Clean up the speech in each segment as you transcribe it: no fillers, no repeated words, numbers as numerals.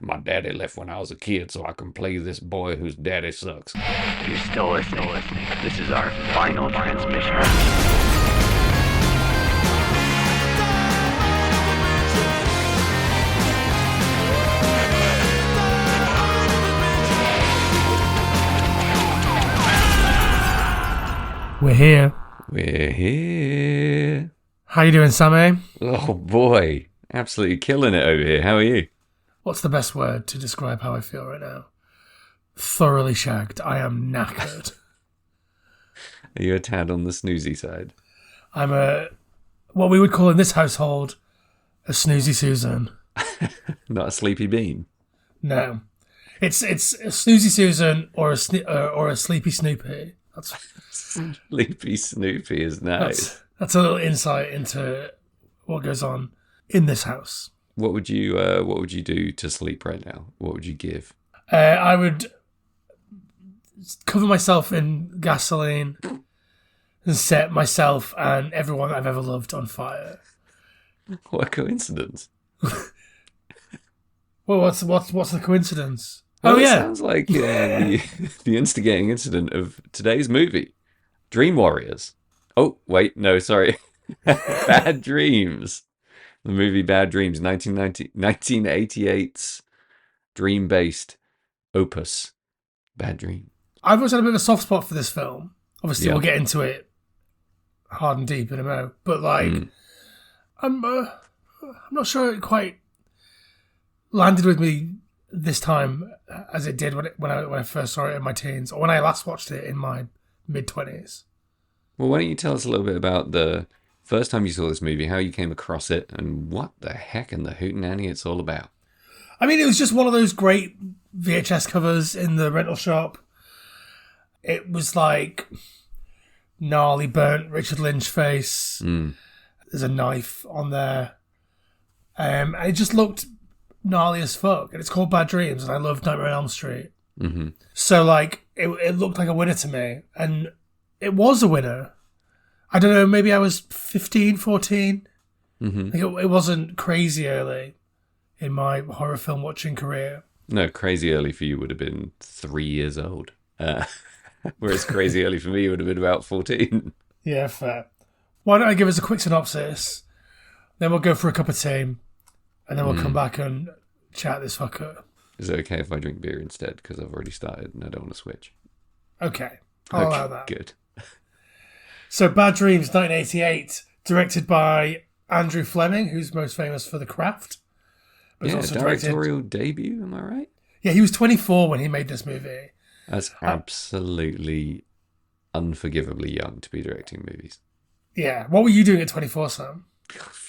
My daddy left when I was a kid so I can play this boy whose daddy sucks. You're still listening. This is our final transmission. We're here. We're here. How you doing, Sammy? Oh boy, absolutely killing it over here. How are you? What's the best word to describe how I feel right now? Thoroughly shagged. I am knackered. Are you a tad on the snoozy side? I'm what we would call in this household, a snoozy Susan. Not a sleepy bean? No. It's a snoozy Susan or a sleepy Snoopy. Sleepy Snoopy is nice. That's a little insight into what goes on in this house. What would you do to sleep right now? What would you give? I would cover myself in gasoline and set myself and everyone I've ever loved on fire. What a coincidence. Well, what's the coincidence? Well, oh yeah, sounds like the instigating incident of today's movie, Dream Warriors. Oh wait, no, sorry, Bad Dreams. The movie Bad Dreams, 1988's dream-based opus, Bad Dream. I've always had a bit of a soft spot for this film. Obviously, Yeah. we'll get into it hard and deep in a mo. But I'm not sure it quite landed with me this time as it did when I first saw it in my teens, or when I last watched it in my mid-20s. Well, why don't you tell us a little bit about the first time you saw this movie, how you came across it, and what the heck in the hootenanny it's all about? I mean, it was just one of those great VHS covers in the rental shop. It was like gnarly burnt Richard Lynch face. There's a knife on there. And it just looked gnarly as fuck. And it's called Bad Dreams, and I love Nightmare on Elm Street. Mm-hmm. So, like, it looked like a winner to me. And it was a winner. I don't know, maybe I was 15, 14. Mm-hmm. Like it wasn't crazy early in my horror film watching career. No, crazy early for you would have been 3 years old. Whereas crazy early for me would have been about 14. Yeah, fair. Why don't I give us a quick synopsis, then we'll go for a cup of tea, and then we'll come back and chat this fucker. Is it okay if I drink beer instead? Because I've already started and I don't want to switch. Okay, I'll allow that. Good. So, Bad Dreams, 1988, directed by Andrew Fleming, who's most famous for The Craft. But Yeah, he's also directorial debut, am I right? Yeah, he was 24 when he made this movie. That's absolutely unforgivably young to be directing movies. Yeah, what were you doing at 24, Sam?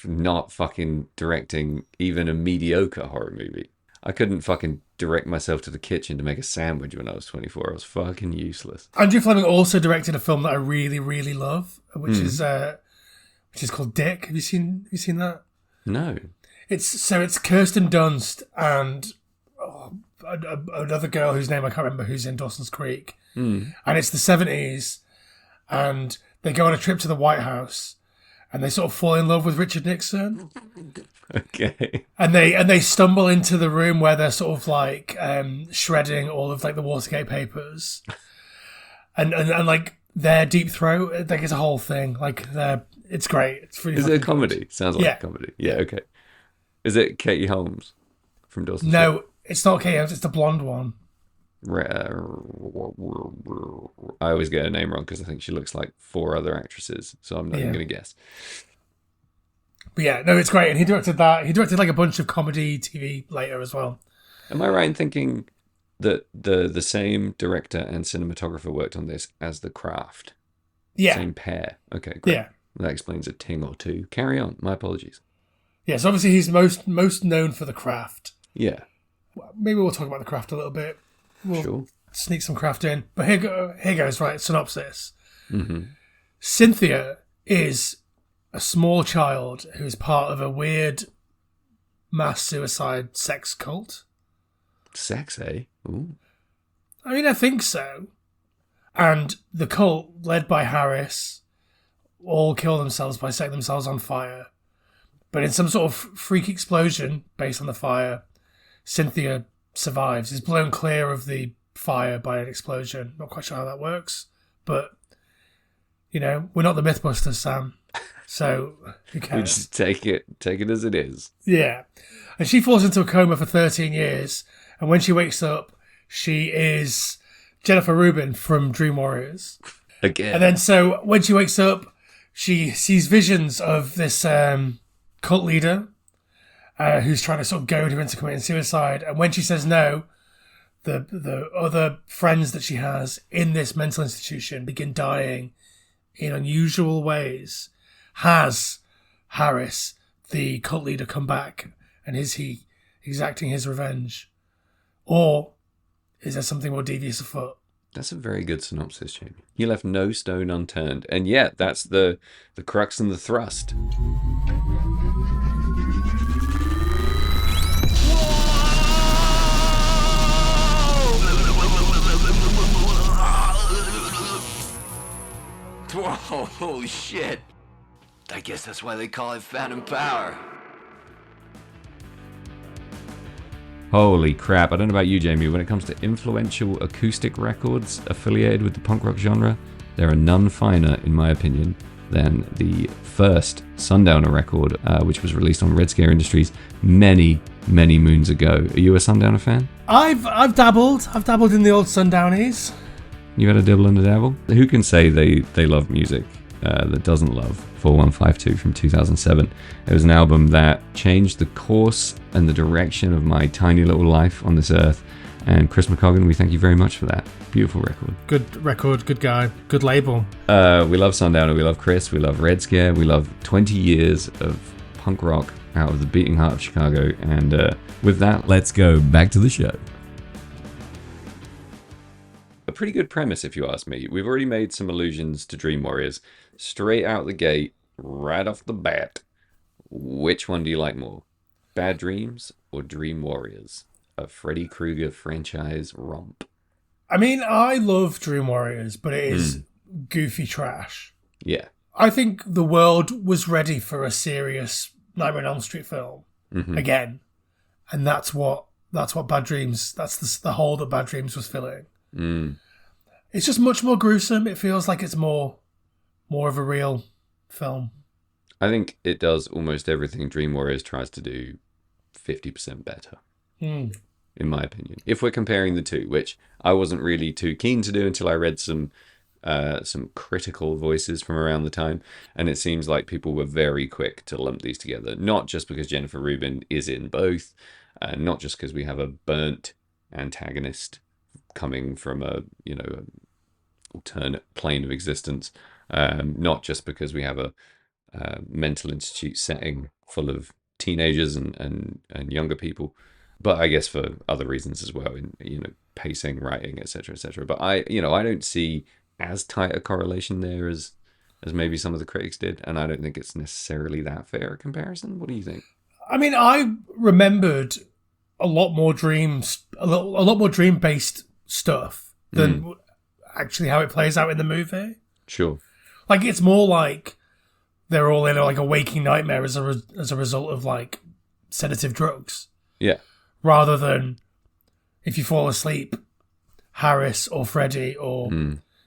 Not fucking directing even a mediocre horror movie. I couldn't fucking direct myself to the kitchen to make a sandwich when I was 24. I was fucking useless. Andrew Fleming also directed a film that I really, really love, which is called Dick. Have you seen that? No. It's Kirsten Dunst and another girl whose name I can't remember, who's in Dawson's Creek. And it's the 70s, and they go on a trip to the White House, and they sort of fall in love with Richard Nixon. Okay. And they stumble into the room where they're sort of like shredding all of like the Watergate papers, and like their deep throat, like it's a whole thing. Like it's great. It's really. Is it a fucking comedy? good. Sounds like Yeah. a comedy. Yeah, okay. Is it Katie Holmes from Dawson's No, it's not Kate Holmes. It's the blonde one. I always get her name wrong because I think she looks like 4 other actresses, so I'm not even going to guess. But yeah, no, it's great. And he directed that. He directed like a bunch of comedy TV later as well. Am I right in thinking that the same director and cinematographer worked on this as The Craft? Yeah. Same pair. Okay, great. Yeah. That explains a ting or two. Carry on. My apologies. Yeah, so obviously he's most known for The Craft. Yeah. Maybe we'll talk about The Craft a little bit. We'll Sure. sneak some craft in. But here goes, right, synopsis. Mm-hmm. Cynthia is a small child who is part of a weird mass suicide sex cult. Sex, eh? Ooh. I mean, I think so. And the cult, led by Harris, all kill themselves by setting themselves on fire. But in some sort of freak explosion based on the fire, Cynthia survives, is blown clear of the fire by an explosion. Not quite sure how that works, but we're not the Mythbusters, Sam. So who cares? We just take it as it is. Yeah. And she falls into a coma for 13 years, and when she wakes up, she is Jennifer Rubin from Dream Warriors. Again. And then so when she wakes up, she sees visions of this cult leader who's trying to sort of goad her into committing suicide. And when she says no, the other friends that she has in this mental institution begin dying in unusual ways. Has Harris, the cult leader, come back? And is he exacting his revenge? Or is there something more devious afoot? That's a very good synopsis, Jamie. You left no stone unturned. And yet, that's the crux and the thrust. Whoa, holy shit. I guess that's why they call it Phantom Power. Holy crap. I don't know about you, Jamie. When it comes to influential acoustic records affiliated with the punk rock genre, there are none finer, in my opinion, than the first Sundowner record, which was released on Red Scare Industries many, many moons ago. Are you a Sundowner fan? I've dabbled. I've dabbled in the old Sundownies. You had a dibble and a dabble? Who can say they love music that doesn't love 4152 from 2007? It was an album that changed the course and the direction of my tiny little life on this earth. And Chris McCoggin, we thank you very much for that. Beautiful record. Good record, good guy, good label. We love Sundowner, we love Chris, we love Red Scare, we love 20 years of punk rock out of the beating heart of Chicago. And with that, let's go back to the show. A pretty good premise, if you ask me. We've already made some allusions to Dream Warriors. Straight out the gate, right off the bat. Which one do you like more? Bad Dreams or Dream Warriors? A Freddy Krueger franchise romp. I mean, I love Dream Warriors, but it is goofy trash. Yeah. I think the world was ready for a serious Nightmare on Elm Street film again. And that's what Bad Dreams, that's the hole that Bad Dreams was filling. It's just much more gruesome. It feels like it's more of a real film. I think it does almost everything Dream Warriors tries to do 50% better, in my opinion. If we're comparing the two, which I wasn't really too keen to do until I read some critical voices from around the time, and it seems like people were very quick to lump these together. Not just because Jennifer Rubin is in both, not just because we have a burnt antagonist coming from a alternate plane of existence, not just because we have a mental institute setting full of teenagers and younger people, but I guess for other reasons as well, in pacing, writing, etc., But I don't see as tight a correlation there as maybe some of the critics did, and I don't think it's necessarily that fair a comparison. What do you think? I mean, I remembered a lot more dream-based stuff than actually how it plays out in the movie. Sure. Like, it's more like they're all in like a waking nightmare as a result of like sedative drugs. Yeah. Rather than if you fall asleep, Harris or Freddy or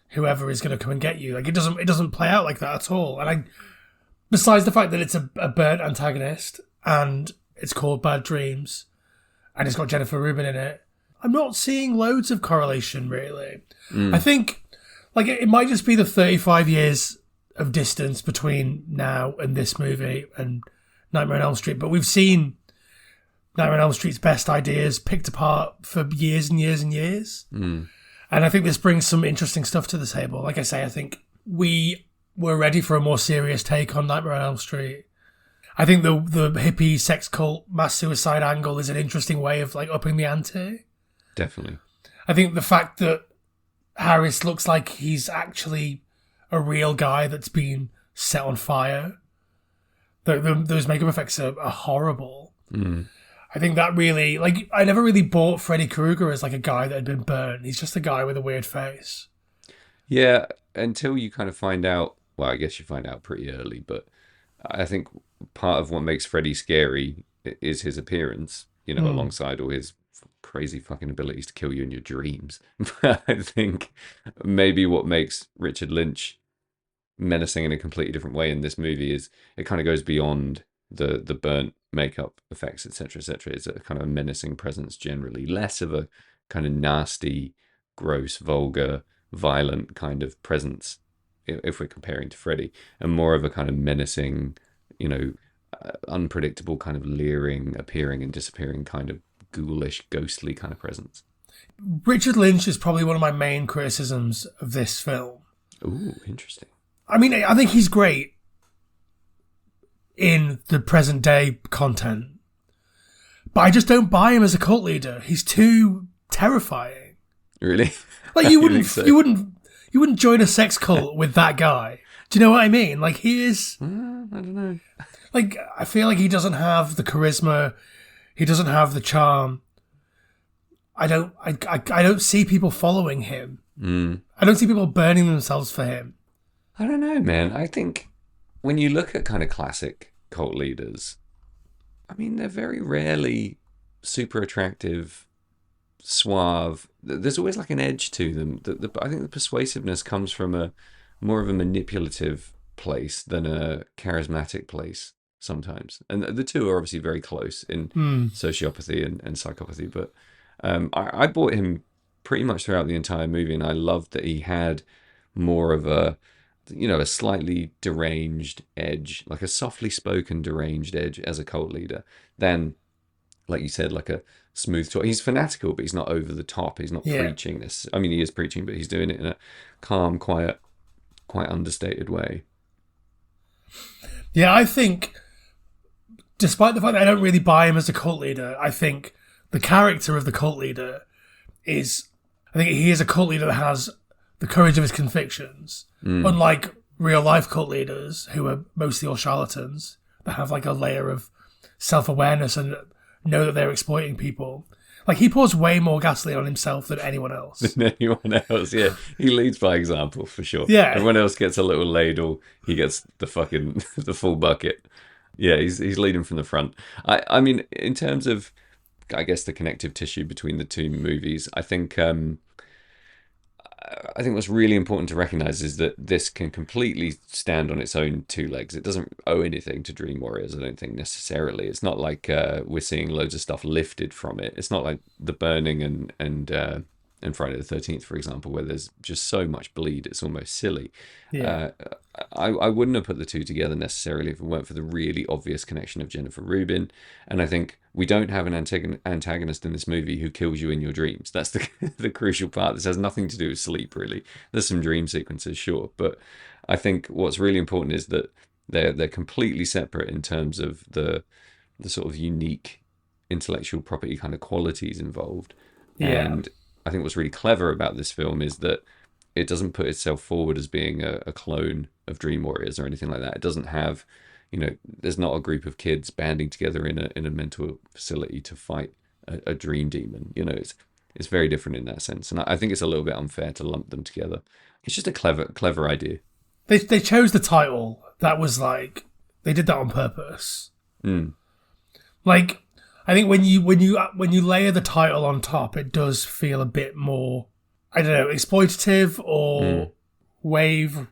whoever is going to come and get you. Like, it doesn't play out like that at all. And besides the fact that it's a burnt antagonist and it's called Bad Dreams and it's got Jennifer Rubin in it, I'm not seeing loads of correlation, really. I think, like, it might just be the 35 years of distance between now and this movie and Nightmare on Elm Street, but we've seen Nightmare on Elm Street's best ideas picked apart for years and years and years. And I think this brings some interesting stuff to the table. Like I say, I think we were ready for a more serious take on Nightmare on Elm Street. I think the hippie sex cult mass suicide angle is an interesting way of like upping the ante. Definitely. I think the fact that Harris looks like he's actually a real guy that's been set on fire. Those makeup effects are horrible. I think that really, like, I never really bought Freddy Krueger as like a guy that had been burnt. He's just a guy with a weird face. Yeah, until you kind of find out, well, I guess you find out pretty early, but I think part of what makes Freddy scary is his appearance. alongside all his crazy fucking abilities to kill you in your dreams. But I think maybe what makes Richard Lynch menacing in a completely different way in this movie is it kind of goes beyond the burnt makeup effects, etc., etc. It's a kind of menacing presence generally, less of a kind of nasty, gross, vulgar, violent kind of presence if we're comparing to Freddy, and more of a kind of menacing, unpredictable kind of leering, appearing and disappearing kind of ghoulish, ghostly kind of presence. Richard Lynch is probably one of my main criticisms of this film. Ooh, interesting. I mean, I think he's great in the present day content, but I just don't buy him as a cult leader. He's too terrifying. Really? Like you wouldn't join a sex cult with that guy. Do you know what I mean? Like he is. I don't know. Like I feel like he doesn't have the charisma. He doesn't have the charm. I don't see people following him. I don't see people burning themselves for him. I don't know, man. I think when you look at kind of classic cult leaders, I mean, they're very rarely super attractive, suave. There's always like an edge to them. I think the persuasiveness comes from more of a manipulative place than a charismatic place sometimes. And the two are obviously very close in sociopathy and psychopathy. But I bought him pretty much throughout the entire movie, and I loved that he had more of a slightly deranged edge, like a softly spoken deranged edge as a cult leader, than, like you said, like a smooth talk. He's fanatical, but he's not over the top. He's not preaching this. I mean, he is preaching, but he's doing it in a calm, quiet, quite understated way. Yeah, I think, despite the fact that I don't really buy him as a cult leader, I think the character of the cult leader I think he is a cult leader that has the courage of his convictions, unlike real life cult leaders who are mostly all charlatans that have like a layer of self-awareness and know that they're exploiting people. Like he pours way more gasoline on himself than anyone else. Than anyone else, yeah. He leads by example for sure. Yeah. Everyone else gets a little ladle. He gets the full bucket. Yeah, he's leading from the front. I mean, in terms of, I guess, the connective tissue between the two movies, I think what's really important to recognize is that this can completely stand on its own two legs. It doesn't owe anything to Dream Warriors, I don't think, necessarily. It's not like we're seeing loads of stuff lifted from it. It's not like The Burning and Friday the 13th, for example, where there's just so much bleed, it's almost silly. Yeah. I wouldn't have put the two together necessarily if it weren't for the really obvious connection of Jennifer Rubin. And I think we don't have an antagonist in this movie who kills you in your dreams. That's the crucial part. This has nothing to do with sleep, really. There's some dream sequences, sure. But I think what's really important is that they're completely separate in terms of the sort of unique intellectual property kind of qualities involved. Yeah. And I think what's really clever about this film is that it doesn't put itself forward as being a clone of Dream Warriors or anything like that. It doesn't have, there's not a group of kids banding together in a mental facility to fight a dream demon. It's very different in that sense. And I think it's a little bit unfair to lump them together. It's just a clever idea. They chose the title. That was like, they did that on purpose. Like, I think when you layer the title on top, it does feel a bit more, I don't know, exploitative or wave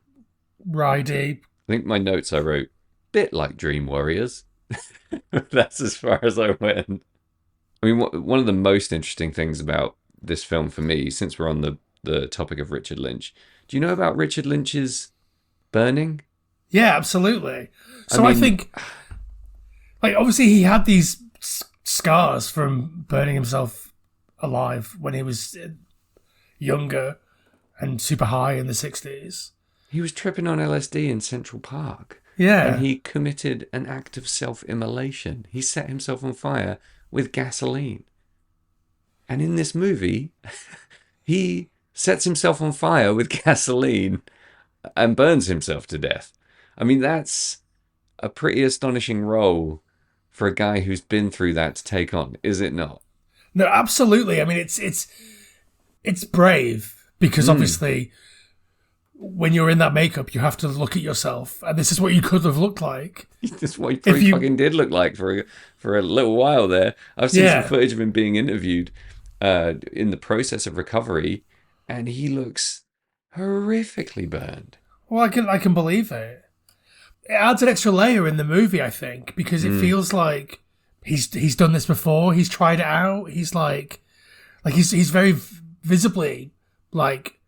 ridey. I think my notes I wrote, bit like Dream Warriors. That's as far as I went. I mean, one of the most interesting things about this film for me, since we're on the topic of Richard Lynch, do you know about Richard Lynch's Burning? Yeah, absolutely. So I think, like, obviously he had these scars from burning himself alive when he was younger and super high in the 60s. He was tripping on LSD in Central Park. Yeah. And he committed an act of self-immolation. He set himself on fire with gasoline. And in this movie, he sets himself on fire with gasoline and burns himself to death. I mean, that's a pretty astonishing role for a guy who's been through that to take on, is it not? No, absolutely. I mean, it's brave because obviously when you're in that makeup, you have to look at yourself, and this is what you could have looked like. This is what he probably fucking did look like for a little while there. I've seen some footage of him being interviewed in the process of recovery, and he looks horrifically burned. Well, I can believe it. It adds an extra layer in the movie, I think, because it feels like he's done this before. He's tried it out. He's like he's very visibly like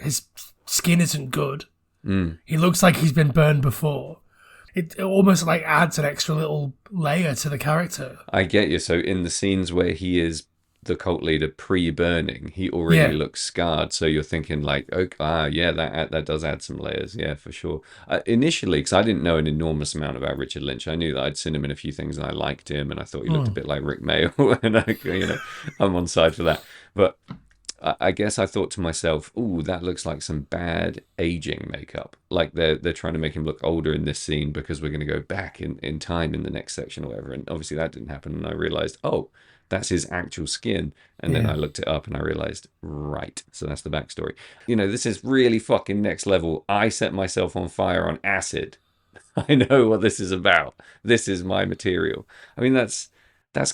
his skin isn't good. He looks like he's been burned before. It almost like adds an extra little layer to the character. I get you. So in the scenes where he is the cult leader pre-burning, he already looks scarred. So you're thinking like, that does add some layers. Yeah, for sure. Initially, because I didn't know an enormous amount about Richard Lynch, I knew that I'd seen him in a few things and I liked him, and I thought he looked a bit like Rick Mail, and I'm on side for that. But I guess I thought to myself, ooh, that looks like some bad aging makeup. Like they're trying to make him look older in this scene because we're going to go back in time in the next section or whatever. And obviously that didn't happen. And I realized, oh, that's his actual skin. And then I looked it up and I realized, right. So that's the backstory. This is really fucking next level. I set myself on fire on acid. I know what this is about. This is my material. I mean, that's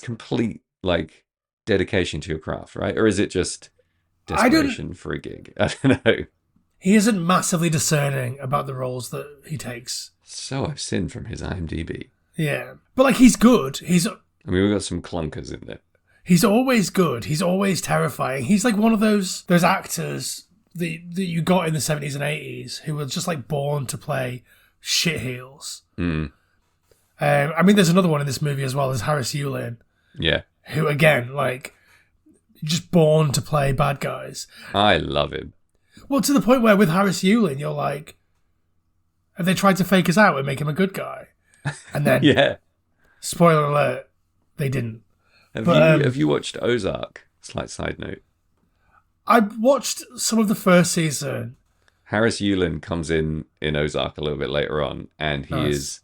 complete like dedication to your craft, right? Or is it just desperation for a gig? I don't know. He isn't massively discerning about the roles that he takes. So I've seen from his IMDb. Yeah. But like, he's good. We've got some clunkers in there. He's always good. He's always terrifying. He's like one of those actors that you got in the 70s and 80s who were just like born to play shitheels. I mean, there's another one in this movie as well, as Harris Yulin. Yeah. Who, again, like, just born to play bad guys. I love him. Well, to the point where with Harris Yulin, you're like, have they tried to fake us out and make him a good guy? And then, yeah. Spoiler alert, they didn't. Have you watched Ozark? Slight side note. I watched some of the first season. Harris Yulin comes in Ozark a little bit later on, and he is,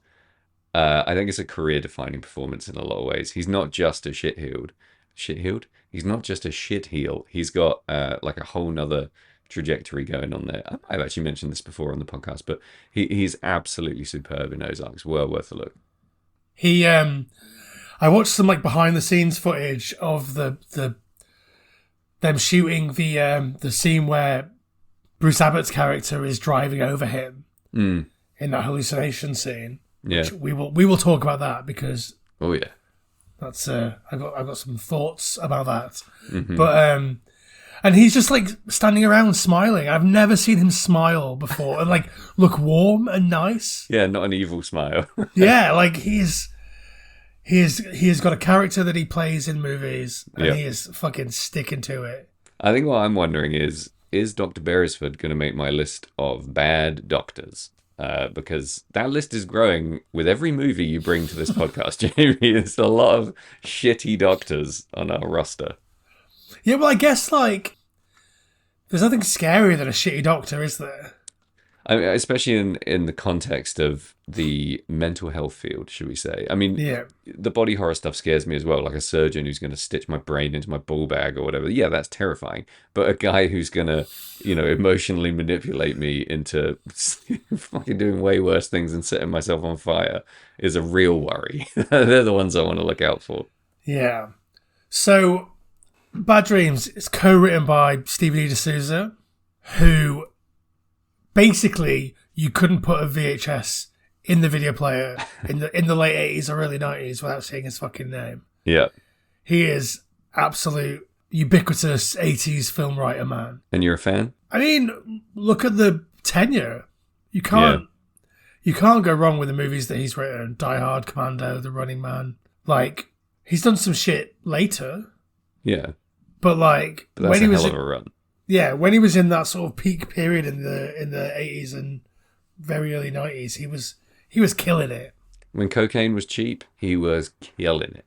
I think it's a career-defining performance in a lot of ways. He's not just a shit-heeled? He's not just a shit-heel. He's got like a whole nother trajectory going on there. I've actually mentioned this before on the podcast, but he's absolutely superb in Ozark. It's well worth a look. I watched some like behind-the-scenes footage of them shooting the scene where Bruce Abbott's character is driving over him in that hallucination scene. Yeah, we will talk about that because that's I got some thoughts about that. But and he's just like standing around smiling. I've never seen him smile before and like look warm and nice. Yeah, not an evil smile. Yeah, like he has got a character that he plays in movies, and he is fucking sticking to it. I think what I'm wondering is Dr. Beresford going to make my list of bad doctors? Because that list is growing with every movie you bring to this podcast, Jamie. There's a lot of shitty doctors on our roster. Yeah, well, I guess, like, there's nothing scarier than a shitty doctor, is there? I mean, especially in the context of the mental health field, should we say. I mean, the body horror stuff scares me as well, like a surgeon who's going to stitch my brain into my ball bag or whatever. Yeah, that's terrifying. But a guy who's going to, emotionally manipulate me into fucking doing way worse things and setting myself on fire is a real worry. They're the ones I want to look out for. Yeah. So, Bad Dreams is co-written by Stephen E. D'Souza, who... Basically, you couldn't put a VHS in the video player in the late 80s or early 90s without seeing his fucking name. Yeah. He is absolute ubiquitous 80s film writer, man. And you're a fan? I mean, look at the tenure. You can't go wrong with the movies that he's written. Die Hard, Commando, The Running Man. Like, he's done some shit later. Yeah. But like, that's when he was hell of a run. Yeah, when he was in that sort of peak period in the 80s and very early 90s, he was killing it. When cocaine was cheap, he was killing it.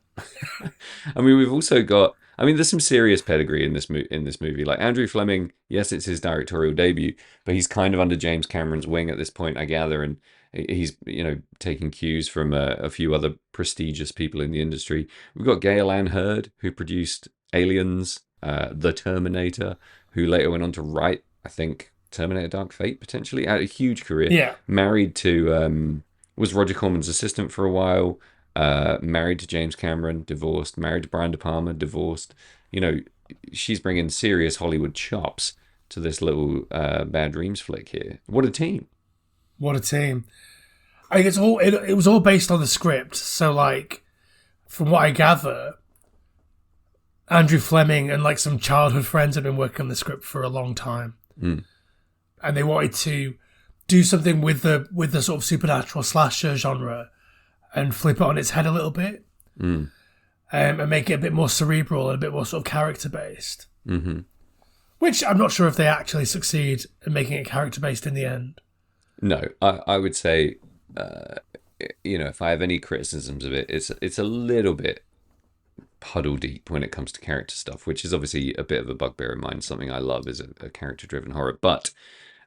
I mean, we've also got... I mean, there's some serious pedigree in this movie. Like Andrew Fleming, yes, it's his directorial debut, but he's kind of under James Cameron's wing at this point, I gather, and he's taking cues from a few other prestigious people in the industry. We've got Gale Ann Hurd, who produced Aliens, The Terminator, who later went on to write, I think, Terminator Dark Fate, potentially. Had a huge career. Yeah. Married to, was Roger Corman's assistant for a while. Married to James Cameron, divorced. Married to Brian De Palma, divorced. She's bringing serious Hollywood chops to this little Bad Dreams flick here. What a team. What a team. I think it was all based on the script. So, like, from what I gather, Andrew Fleming and like some childhood friends have been working on the script for a long time. And they wanted to do something with the sort of supernatural slasher genre and flip it on its head a little bit. And make it a bit more cerebral and a bit more sort of character-based. Mm-hmm. Which I'm not sure if they actually succeed in making it character-based in the end. No, I would say, if I have any criticisms of it, it's a little bit puddle deep when it comes to character stuff, which is obviously a bit of a bugbear of mine. Something I love is a character-driven horror. But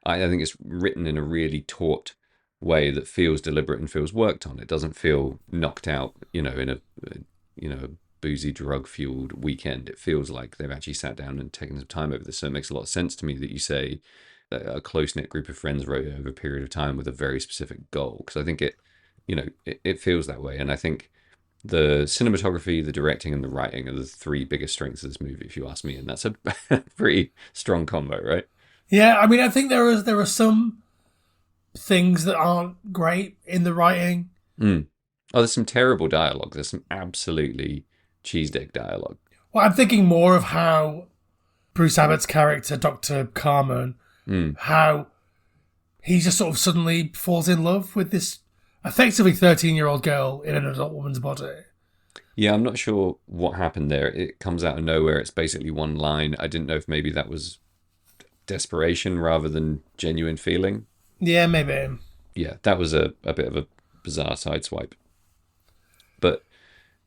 I think it's written in a really taut way that feels deliberate and feels worked on. It doesn't feel knocked out, in a boozy, drug-fueled weekend. It feels like they've actually sat down and taken some time over this. So it makes a lot of sense to me that you say that a close-knit group of friends wrote it over a period of time with a very specific goal. Because I think it feels that way. And I think the cinematography, the directing, and the writing are the three biggest strengths of this movie, if you ask me. And that's a pretty strong combo, right? Yeah, I mean, I think there are some things that aren't great in the writing. Oh, there's some terrible dialogue. There's some absolutely cheesesteak dialogue. Well, I'm thinking more of how Bruce Abbott's character, Dr. Carmen, how he just sort of suddenly falls in love with this effectively 13-year-old girl in an adult woman's body. Yeah, I'm not sure what happened there. It comes out of nowhere. It's basically one line. I didn't know if maybe that was desperation rather than genuine feeling. Yeah, maybe. Yeah, that was a bit of a bizarre sideswipe. But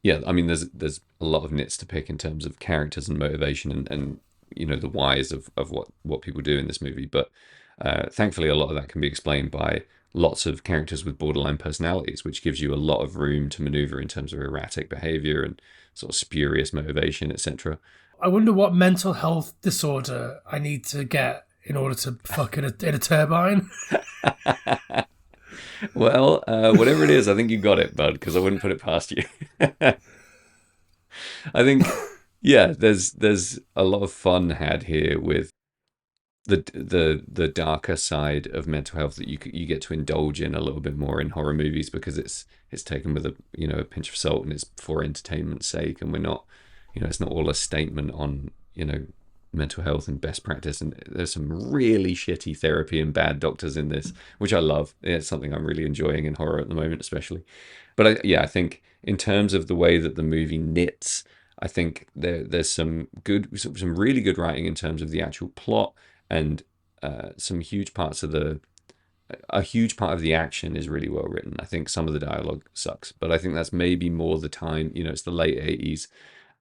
yeah, I mean, there's a lot of nits to pick in terms of characters and motivation and the whys of what people do in this movie. But thankfully, a lot of that can be explained by lots of characters with borderline personalities, which gives you a lot of room to maneuver in terms of erratic behavior and sort of spurious motivation, etc. I wonder what mental health disorder I need to get in order to fuck in a turbine. Well, whatever it is, I think you got it, bud, because I wouldn't put it past you. I think, yeah, there's a lot of fun had here with the darker side of mental health that you get to indulge in a little bit more in horror movies, because it's taken with a pinch of salt and it's for entertainment's sake, and we're not, it's not all a statement on mental health and best practice. And there's some really shitty therapy and bad doctors in this, which I love. It's something I'm really enjoying in horror at the moment, especially. But I think in terms of the way that the movie knits, I think there's some really good writing in terms of the actual plot, and a huge part of the action is really well written. I think some of the dialogue sucks, but I think that's maybe more the time. It's the late 80s.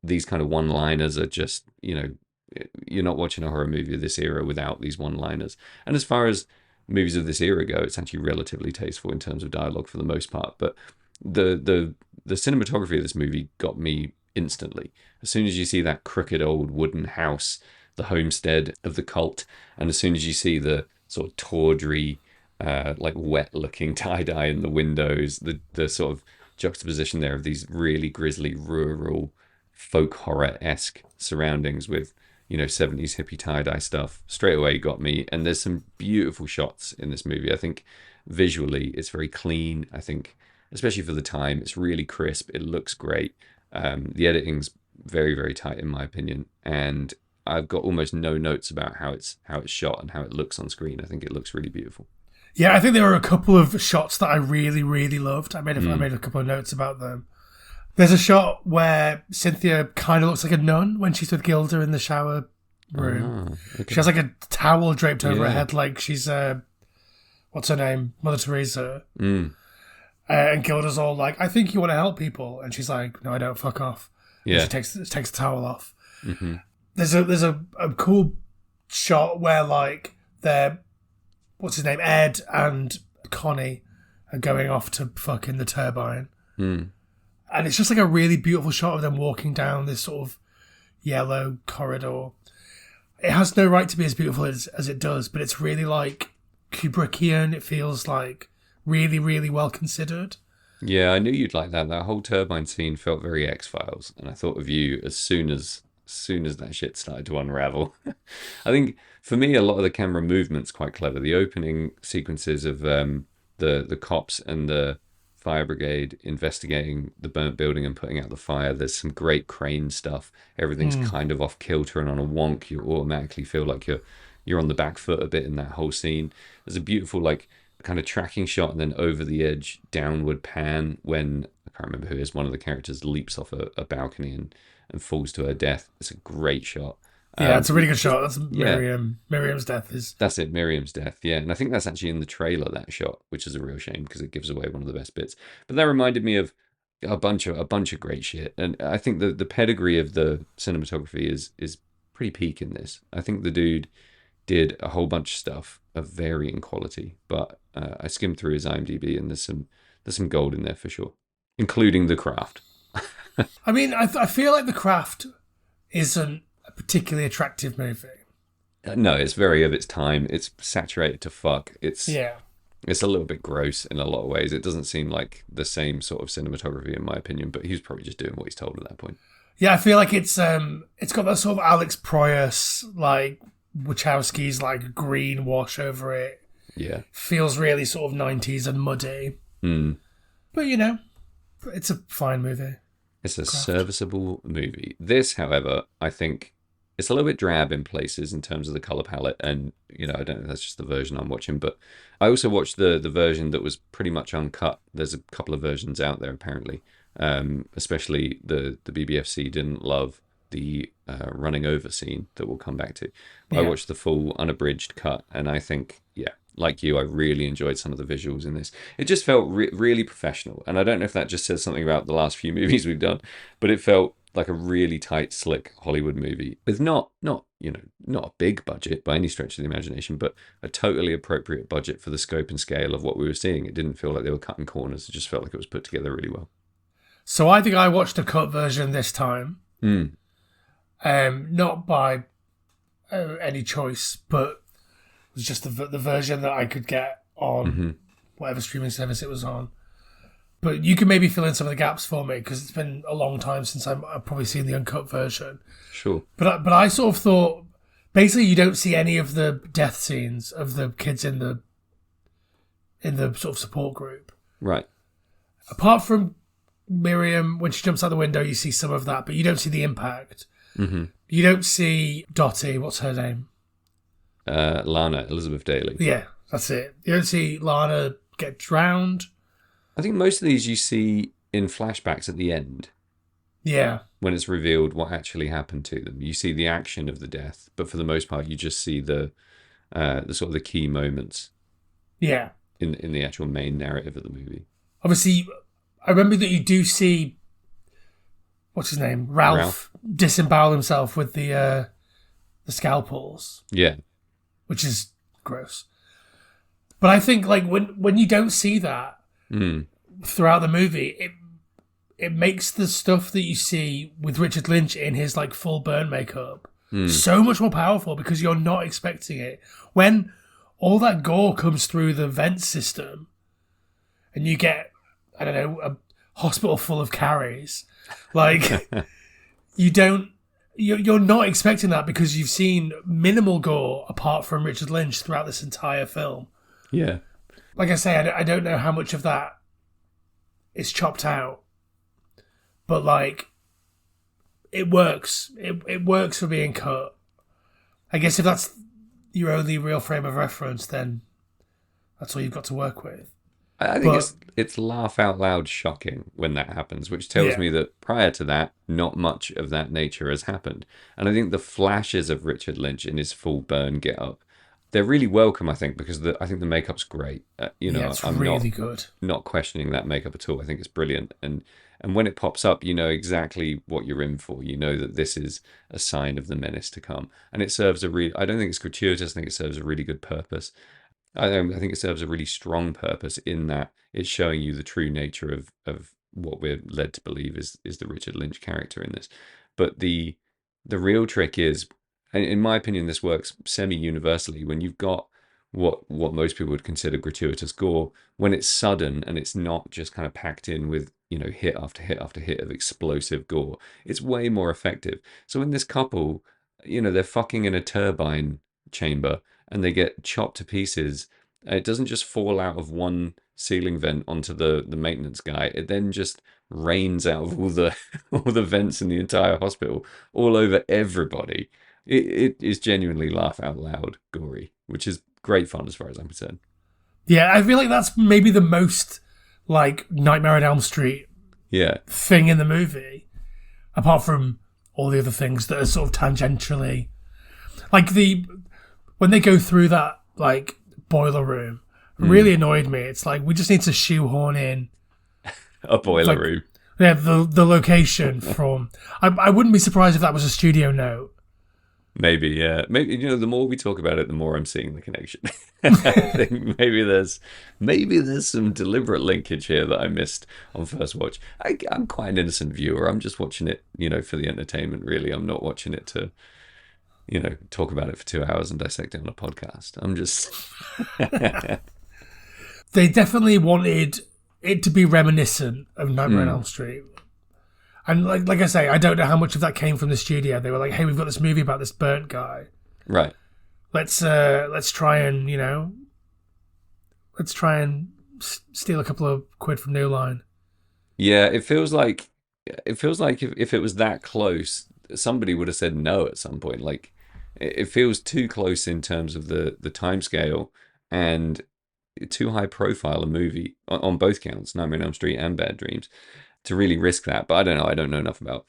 These kind of one-liners are just, you're not watching a horror movie of this era without these one-liners. And as far as movies of this era go, it's actually relatively tasteful in terms of dialogue for the most part. But the cinematography of this movie got me instantly. As soon as you see that crooked old wooden house, the homestead of the cult, and as soon as you see the sort of tawdry, like wet-looking tie-dye in the windows, the sort of juxtaposition there of these really grisly, rural, folk horror-esque surroundings with 70s hippie tie-dye stuff, straight away got me. And there's some beautiful shots in this movie. I think visually it's very clean. I think, especially for the time, it's really crisp. It looks great. The editing's very, very tight in my opinion. And I've got almost no notes about how it's shot and how it looks on screen. I think it looks really beautiful. Yeah, I think there were a couple of shots that I really, really loved. I made a couple of notes about them. There's a shot where Cynthia kind of looks like a nun when she's with Gilda in the shower room. Oh, okay. She has like a towel draped over her head, like she's what's her name, Mother Teresa. And Gilda's all like, "I think you want to help people," and she's like, "No, I don't. Fuck off." Yeah. And she takes the towel off. Mm-hmm. There's a cool shot where like they're, what's his name, Ed and Connie are going off to fuck in the turbine. And it's just like a really beautiful shot of them walking down this sort of yellow corridor. it has no right to be as beautiful as it does, but it's really like Kubrickian. It feels like really, really well considered. Yeah, I knew you'd like that. That whole turbine scene felt very X-Files, and I thought of you as soon as that shit started to unravel. I think for me, a lot of the camera movement's quite clever. The opening sequences of the cops and the fire brigade investigating the burnt building and putting out the fire. There's some great crane stuff. Everything's kind of off kilter and on a wonk. You automatically feel like you're on the back foot a bit in that whole scene. There's a beautiful like kind of tracking shot and then over the edge downward pan when I can't remember who it is. One of the characters leaps off a balcony and falls to her death. It's a great shot. Yeah, it's a really good shot. That's yeah. Miriam's death is. That's it, Miriam's death. Yeah, and I think that's actually in the trailer, that shot, which is a real shame because it gives away one of the best bits. But that reminded me of a bunch of great shit, and I think the pedigree of the cinematography is pretty peak in this. I think the dude did a whole bunch of stuff of varying quality, but I skimmed through his IMDb and there's some gold in there for sure, including The Craft. I mean, I feel like The Craft isn't a particularly attractive movie. No, it's very of its time. It's saturated to fuck. It's a little bit gross in a lot of ways. It doesn't seem like the same sort of cinematography in my opinion, but he's probably just doing what he's told at that point. Yeah, I feel like it's got that sort of Alex Proyas, like Wachowski's like green wash over it. Yeah. Feels really sort of 90s and muddy. But it's a fine movie. It's a serviceable movie. This, however, I think it's a little bit drab in places in terms of the color palette, and I don't know if that's just the version I'm watching, but I also watched the version that was pretty much uncut. There's a couple of versions out there apparently, especially the BBFC didn't love the running over scene that we'll come back to. But I watched the full unabridged cut, and I think, like you, I really enjoyed some of the visuals in this. It just felt really professional, and I don't know if that just says something about the last few movies we've done, but it felt like a really tight, slick Hollywood movie with not a big budget by any stretch of the imagination, but a totally appropriate budget for the scope and scale of what we were seeing. It didn't feel like they were cutting corners. It just felt like it was put together really well. So I think I watched a cut version this time, not by any choice, but it was just the version that I could get on whatever streaming service it was on. But you can maybe fill in some of the gaps for me because it's been a long time since I've probably seen the uncut version. Sure. But I sort of thought, basically, you don't see any of the death scenes of the kids in the sort of support group. Right. Apart from Miriam, when she jumps out the window, you see some of that, but you don't see the impact. You don't see Dottie, what's her name? Lana, Elizabeth Daly. Yeah, that's it. You don't see Lana get drowned. I think most of these you see in flashbacks at the end. Yeah. When it's revealed what actually happened to them. You see the action of the death, but for the most part you just see the sort of the key moments. Yeah. In the actual main narrative of the movie. Obviously, I remember that you do see, what's his name? Ralph. Disembowel himself with the scalpels. Yeah. Which is gross. But I think like when you don't see that throughout the movie, it makes the stuff that you see with Richard Lynch in his like full burn makeup so much more powerful because you're not expecting it. When all that gore comes through the vent system and you get, I don't know, a hospital full of carries, like you're not expecting that because you've seen minimal gore apart from Richard Lynch throughout this entire film. Yeah. Like I say, I don't know how much of that is chopped out, but like it works. It works for being cut. I guess if that's your only real frame of reference, then that's all you've got to work with. I think it's laugh out loud shocking when that happens, which tells me that prior to that, not much of that nature has happened. And I think the flashes of Richard Lynch in his full burn get up, they're really welcome, I think, because I think the makeup's great. It's I'm really good. Not questioning that makeup at all. I think it's brilliant. And when it pops up, you know exactly what you're in for. You know that this is a sign of the menace to come. And it serves I don't think it's gratuitous. I think it serves a really good purpose. I think it serves a really strong purpose in that it's showing you the true nature of what we're led to believe is the Richard Lynch character in this. But the real trick is and in my opinion, this works semi-universally when you've got what most people would consider gratuitous gore, when it's sudden and it's not just kind of packed in with, hit after hit after hit of explosive gore. It's way more effective. So in this couple, they're fucking in a turbine chamber and they get chopped to pieces. It doesn't just fall out of one ceiling vent onto the maintenance guy. It then just rains out of all the vents in the entire hospital all over everybody. It is genuinely laugh out loud gory, which is great fun as far as I'm concerned. Yeah, I feel like that's maybe the most like Nightmare on Elm Street thing in the movie, apart from all the other things that are sort of tangentially, like when they go through that like boiler room, really annoyed me. It's like we just need to shoehorn in a boiler room. Yeah, the location from. I wouldn't be surprised if that was a studio note. Maybe, yeah. Maybe the more we talk about it, the more I'm seeing the connection. I think maybe there's some deliberate linkage here that I missed on first watch. I'm quite an innocent viewer. I'm just watching it, for the entertainment. Really, I'm not watching it to, talk about it for 2 hours and dissect it on a podcast. I'm just. They definitely wanted it to be reminiscent of Nightmare on Elm Street. And like I say, I don't know how much of that came from the studio. They were like, "Hey, we've got this movie about this burnt guy. Right. Let's try and steal a couple of quid from New Line." Yeah, it feels like if it was that close, somebody would have said no at some point. Like, it feels too close in terms of the timescale and too high profile a movie on both counts, Nightmare on Elm Street and Bad Dreams, to really risk that. But I don't know. I don't know enough about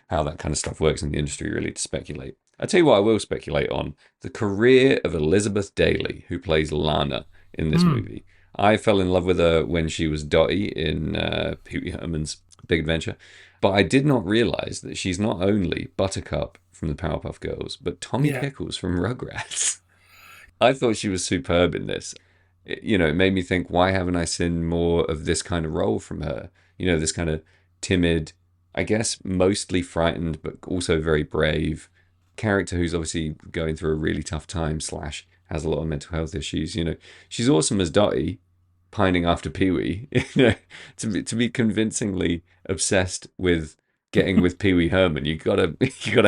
how that kind of stuff works in the industry really to speculate. I'll tell you what I will speculate on. The career of Elizabeth Daily, who plays Lana in this movie. I fell in love with her when she was Dottie in Pee Wee Herman's Big Adventure. But I did not realize that she's not only Buttercup from the Powerpuff Girls, but Tommy Pickles from Rugrats. I thought she was superb in this. It made me think, why haven't I seen more of this kind of role from her? This kind of timid, I guess mostly frightened, but also very brave character who's obviously going through a really tough time / has a lot of mental health issues. She's awesome as Dottie, pining after Pee-wee. To be convincingly obsessed with getting with Pee Wee Herman, you gotta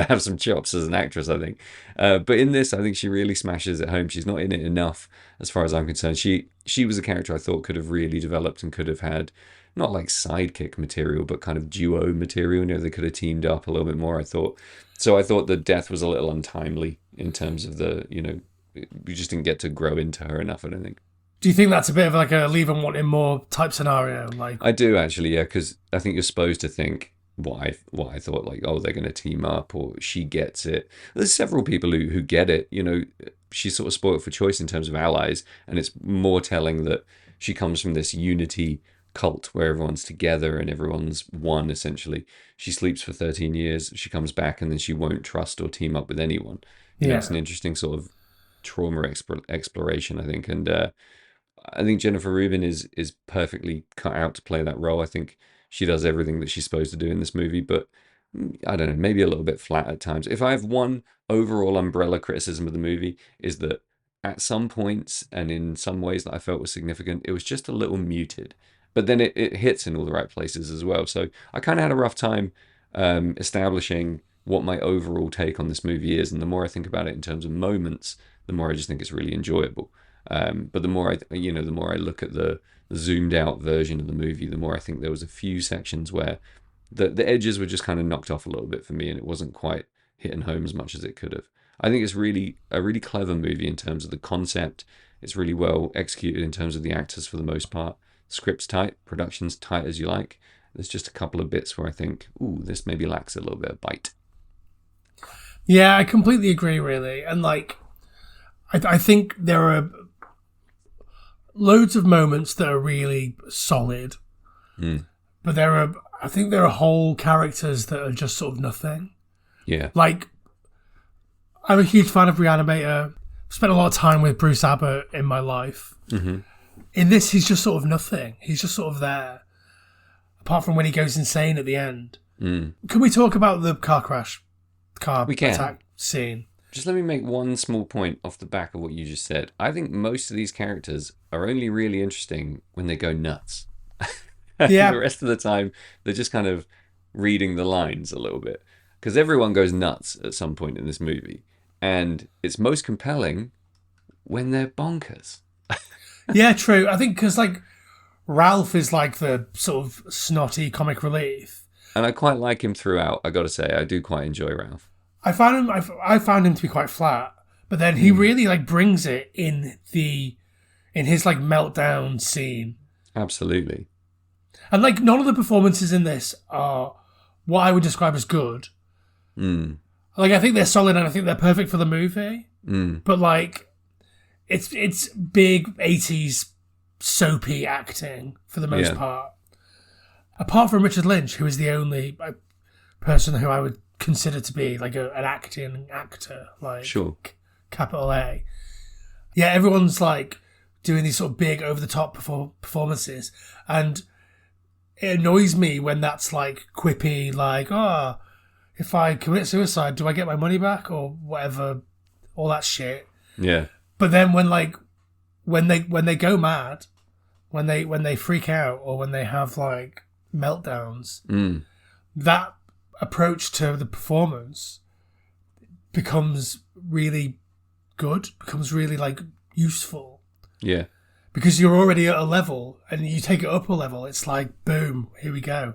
have some chops as an actress, I think. But in this, I think she really smashes it home. She's not in it enough, as far as I'm concerned. She was a character I thought could have really developed and could have had not like sidekick material, but kind of duo material. They could have teamed up a little bit more, I thought. So I thought the death was a little untimely in terms of we just didn't get to grow into her enough, I don't think. Do you think that's a bit of like a leave them wanting more type scenario? Like, I do actually, yeah, because I think you're supposed to think what I thought, like, oh, they're going to team up, or she gets it. There's several people who get it. She's sort of spoiled for choice in terms of allies, and it's more telling that she comes from this unity cult where everyone's together and everyone's one, essentially. She sleeps for 13 years, she comes back, and then she won't trust or team up with anyone. It's an interesting sort of trauma exploration, I think. And I think Jennifer Rubin is perfectly cut out to play that role. I think she does everything that she's supposed to do in this movie, but I don't know, maybe a little bit flat at times. If I have one overall umbrella criticism of the movie, is that at some points and in some ways that I felt was significant, it was just a little muted. But then it hits in all the right places as well. So I kind of had a rough time establishing what my overall take on this movie is. And the more I think about it in terms of moments, the more I just think it's really enjoyable. But the more I look at the zoomed out version of the movie, the more I think there was a few sections where the edges were just kind of knocked off a little bit for me, and it wasn't quite hitting home as much as it could have. I think it's really a really clever movie in terms of the concept. It's really well executed in terms of the actors for the most part. Script's tight, production's tight as you like. There's just a couple of bits where I think, ooh, this maybe lacks a little bit of bite. Yeah, I completely agree, really. And like, I think there are loads of moments that are really solid, but I think there are whole characters that are just sort of nothing. Yeah. Like, I'm a huge fan of Reanimator. Spent a lot of time with Bruce Abbott in my life. Mm-hmm. In this, he's just sort of nothing. He's just sort of there. Apart from when he goes insane at the end. Can we talk about the car attack scene? Just let me make one small point off the back of what you just said. I think most of these characters are only really interesting when they go nuts. Yeah. The rest of the time, they're just kind of reading the lines a little bit. Because everyone goes nuts at some point in this movie. And it's most compelling when they're bonkers. Yeah, true. I think because, like, Ralph is like the sort of snotty comic relief. And I quite like him throughout, I gotta say. I do quite enjoy Ralph. I found him to be quite flat, but then he really like brings it in his like meltdown scene. Absolutely. And like none of the performances in this are what I would describe as good. Like I think they're solid and I think they're perfect for the movie. But like it's big 80s soapy acting for the most part. Apart from Richard Lynch, who is the only person who I would consider to be like an acting actor, like sure. Capital A. Yeah, everyone's like doing these sort of big over the top performances, and it annoys me when that's like quippy, like, oh, if I commit suicide, do I get my money back or whatever, all that shit. Yeah. But then when they go mad, when they freak out or when they have like meltdowns, that approach to the performance becomes really good, becomes really like useful. Yeah. Because you're already at a level and you take it up a level, it's like, boom, here we go.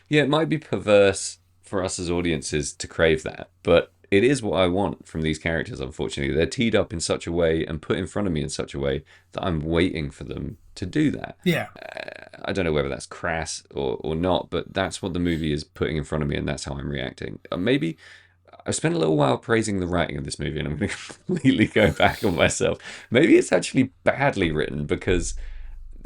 Yeah, it might be perverse for us as audiences to crave that, but it is what I want from these characters, unfortunately. They're teed up in such a way and put in front of me in such a way that I'm waiting for them to do that. Yeah. I don't know whether that's crass or not, but that's what the movie is putting in front of me, and that's how I'm reacting. Maybe I spent a little while praising the writing of this movie, and I'm going to completely go back on myself. Maybe it's actually badly written, because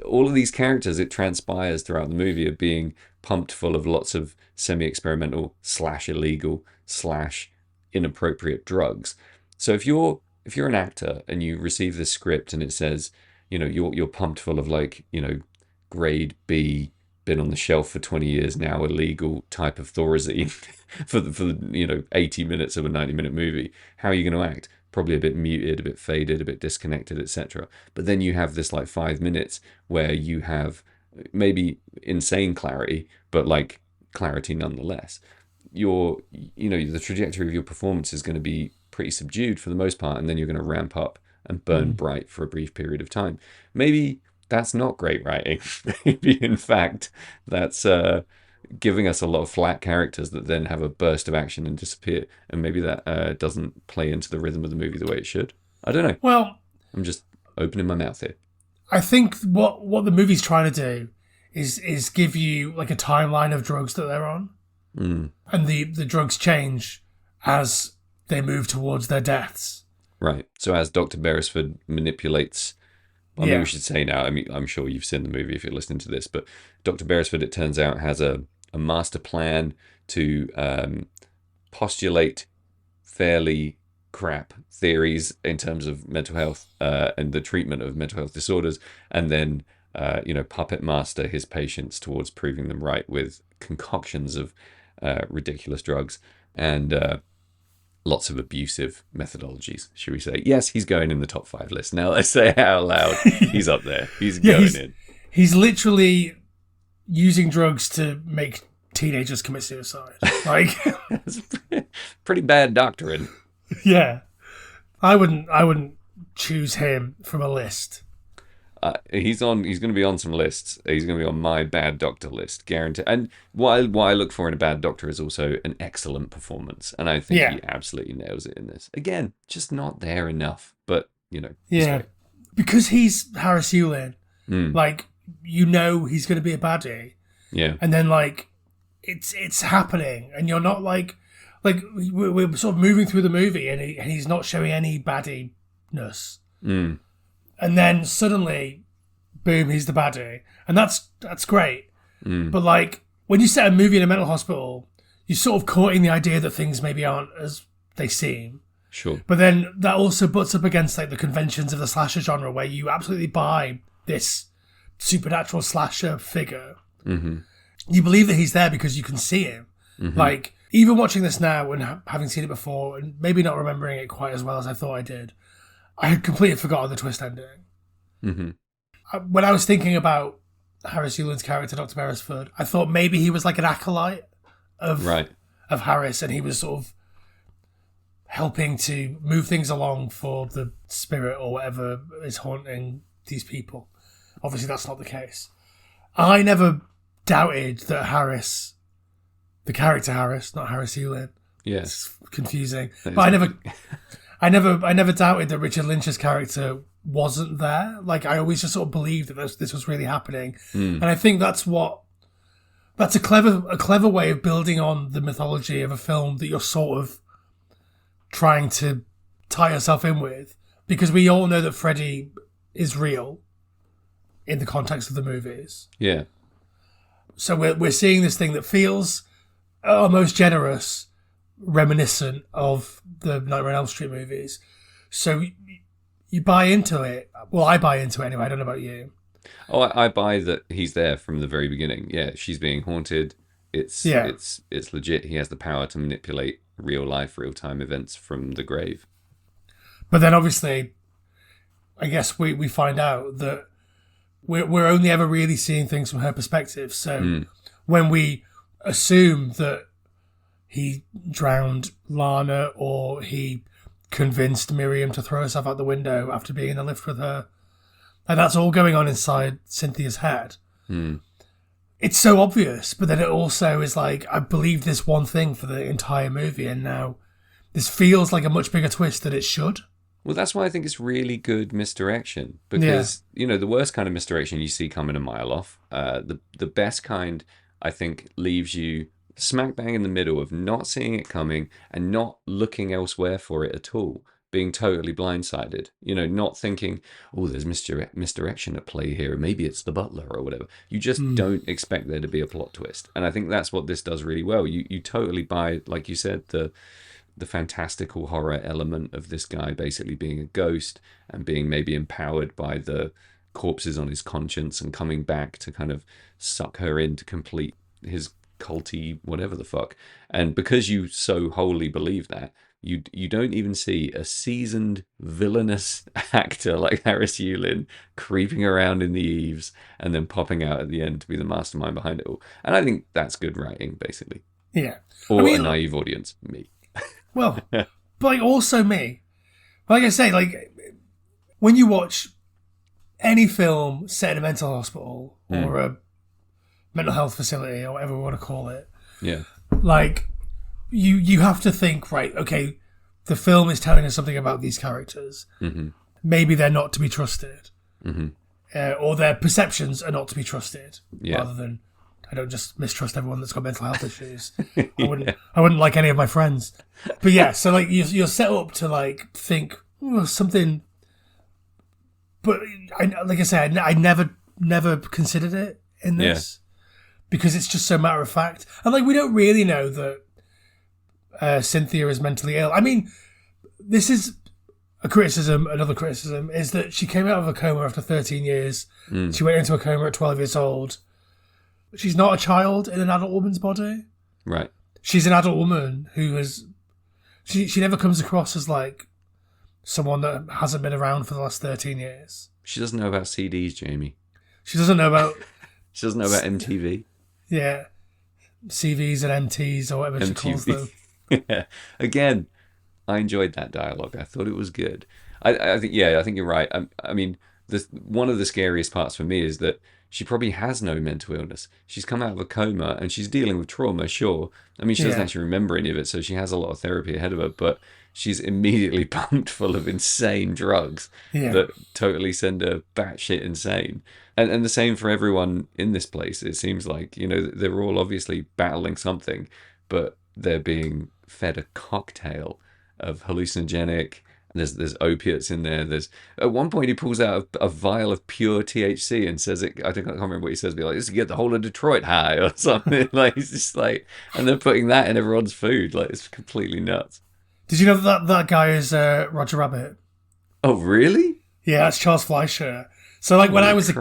all of these characters, it transpires throughout the movie, are being pumped full of lots of semi-experimental / illegal / inappropriate drugs. So if you're an actor and you receive this script and it says, you know, you're pumped full of like, you know, grade B, been on the shelf for 20 years now, illegal type of Thorazine for the 80 minutes of a 90-minute movie, how are you going to act? Probably a bit muted, a bit faded, a bit disconnected, etc. But then you have this like 5 minutes where you have maybe insane clarity, but like clarity nonetheless. The trajectory of your performance is going to be pretty subdued for the most part, and then you're going to ramp up and burn bright for a brief period of time. Maybe that's not great writing. Maybe, in fact, that's giving us a lot of flat characters that then have a burst of action and disappear. And maybe that doesn't play into the rhythm of the movie the way it should. I don't know. Well, I'm just opening my mouth here. I think what the movie's trying to do is give you like a timeline of drugs that they're on. And the drugs change as they move towards their deaths. Right. So as Dr. Beresford manipulates... I mean, we should say now, I mean, I'm sure you've seen the movie if you're listening to this, but Dr. Beresford, it turns out, has a master plan to postulate fairly crap theories in terms of mental health and the treatment of mental health disorders, and then, puppet master his patients towards proving them right with concoctions of ridiculous drugs and lots of abusive methodologies, should we say. Yes, he's going in the top 5 list. Now let's say it out loud. He's up there. He's going in. He's literally using drugs to make teenagers commit suicide. Like, that's pretty bad doctrine. Yeah. I wouldn't choose him from a list. He's going to be on some lists. He's going to be on my bad doctor list, guaranteed. And what I look for in a bad doctor is also an excellent performance, and I think he absolutely nails it in this. Again, just not there enough, but because he's Harris Yulin, like he's going to be a baddie, and then like it's happening, and you're not like we're sort of moving through the movie, and he's not showing any baddiness. And then suddenly, boom, he's the baddie. And that's great. But like, when you set a movie in a mental hospital, you're sort of caught in the idea that things maybe aren't as they seem. Sure. But then that also butts up against like the conventions of the slasher genre, where you absolutely buy this supernatural slasher figure. You believe that he's there because you can see him. Like, even watching this now and having seen it before and maybe not remembering it quite as well as I thought I did, I had completely forgotten the twist ending. Mm-hmm. When I was thinking about Harris Yulin's character, Dr. Beresford, I thought maybe he was like an acolyte of Harris, and he was sort of helping to move things along for the spirit or whatever is haunting these people. Obviously, that's not the case. I never doubted that Harris, the character Harris, not Harris Yulin. Yes, it's confusing. But I never doubted that Richard Lynch's character wasn't there. Like, I always just sort of believed that this was really happening, and I think that's a clever way of building on the mythology of a film that you're sort of trying to tie yourself in with, because we all know that Freddy is real in the context of the movies. Yeah. So we're seeing this thing that feels almost generous, reminiscent of the Nightmare on Elm Street movies. So you buy into it. Well, I buy into it anyway. I don't know about you. Oh, I buy that he's there from the very beginning. Yeah, she's being haunted. It's legit. He has the power to manipulate real life, real time events from the grave. But then obviously, I guess we find out that we're only ever really seeing things from her perspective. So when we assume that he drowned Lana or he convinced Miriam to throw herself out the window after being in the lift with her, and that's all going on inside Cynthia's head. It's so obvious, but then it also is like, I believe this one thing for the entire movie, and now this feels like a much bigger twist than it should. Well, that's why I think it's really good misdirection, because, the worst kind of misdirection you see coming a mile off. The best kind, I think, leaves you smack bang in the middle of not seeing it coming and not looking elsewhere for it at all, being totally blindsided, not thinking, oh, there's misdirection at play here, maybe it's the butler or whatever. You just don't expect there to be a plot twist. And I think that's what this does really well. You totally buy, like you said, the fantastical horror element of this guy basically being a ghost and being maybe empowered by the corpses on his conscience and coming back to kind of suck her in to complete his culty whatever the fuck. And because you so wholly believe that, you don't even see a seasoned villainous actor like Harris Yulin creeping around in the eaves and then popping out at the end to be the mastermind behind it all. And I think that's good writing, basically. Yeah. Or a naive audience, me. Well, but also me. Like I say, like, when you watch any film set in a mental hospital or a mental health facility or whatever we want to call it, like, you have to think, right, okay, the film is telling us something about these characters. Maybe they're not to be trusted. Or their perceptions are not to be trusted, rather than, I don't just mistrust everyone that's got mental health issues. I wouldn't like any of my friends. But yeah, so like you're set up to like think something. But like I said, I never considered it in this because it's just so matter of fact, and like we don't really know that Cynthia is mentally ill. I mean, this is a criticism. Another criticism is that she came out of a coma after 13 years. She went into a coma at 12 years old. She's not a child in an adult woman's body. Right. She's an adult woman who has... She never comes across as, like, someone that hasn't been around for the last 13 years. She doesn't know about CDs, Jamie. She doesn't know about... She doesn't know about MTV. Yeah. CVs and MTs or whatever MTV. She calls them. Yeah. Again, I enjoyed that dialogue. I thought it was good. I think you're right. I mean, one of the scariest parts for me is that she probably has no mental illness. She's come out of a coma and she's dealing with trauma, sure. I mean, she doesn't actually remember any of it, so she has a lot of therapy ahead of her, but she's immediately pumped full of insane drugs that totally send her batshit insane. And the same for everyone in this place. It seems like, they're all obviously battling something, but they're being fed a cocktail of hallucinogenic. There's opiates in there. There's at one point he pulls out a vial of pure THC and says it. I can't remember what he says. Be like, "This is to get the whole of Detroit high" or something. Like he's just like, and they're putting that in everyone's food. Like it's completely nuts. Did you know that guy is Roger Rabbit? Oh really? Yeah, that's Charles Fleischer. So like when I was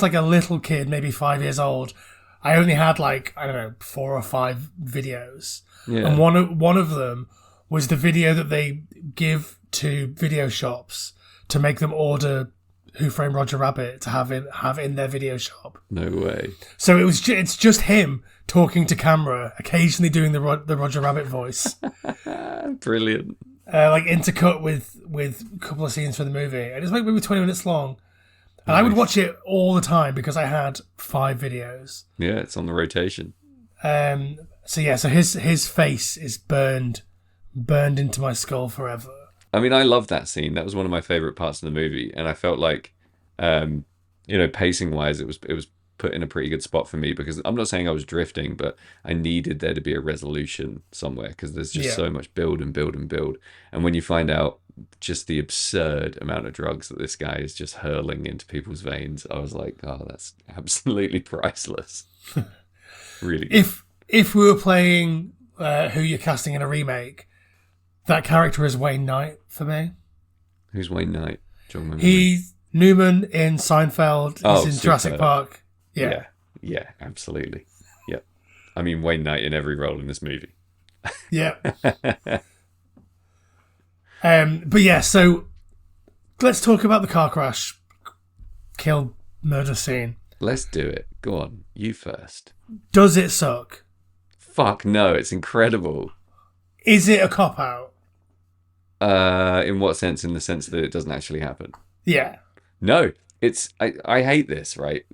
like a little kid, maybe 5 years old, I only had like, I don't know, 4 or 5 videos. Yeah. And one of them was the video that they give to video shops to make them order Who Framed Roger Rabbit to have in their video shop. No way. So it's just him talking to camera, occasionally doing the Roger Rabbit voice. Brilliant. Like intercut with a couple of scenes from the movie. And it's like maybe 20 minutes long. And Nice. I would watch it all the time because I had 5 videos. Yeah, it's on the rotation. So his face is burned into my skull forever. I mean, I love that scene. That was one of my favorite parts of the movie, and I felt like, pacing wise, it was put in a pretty good spot for me, because I'm not saying I was drifting, but I needed there to be a resolution somewhere, because there's just so much build and build and build. And when you find out just the absurd amount of drugs that this guy is just hurling into people's veins, I was like, oh, that's absolutely priceless. Really. If we were playing who you're casting in a remake, that character is Wayne Knight for me. Who's Wayne Knight? He's Newman in Seinfeld. He's in Jurassic Park. Yeah, absolutely. Yeah. I mean, Wayne Knight in every role in this movie. Yeah. But yeah, so let's talk about the car crash, kill, murder scene. Let's do it. Go on. You first. Does it suck? Fuck no, it's incredible. Is it a cop-out? In what sense? In the sense that it doesn't actually happen? Yeah. No, it's... I hate this, right?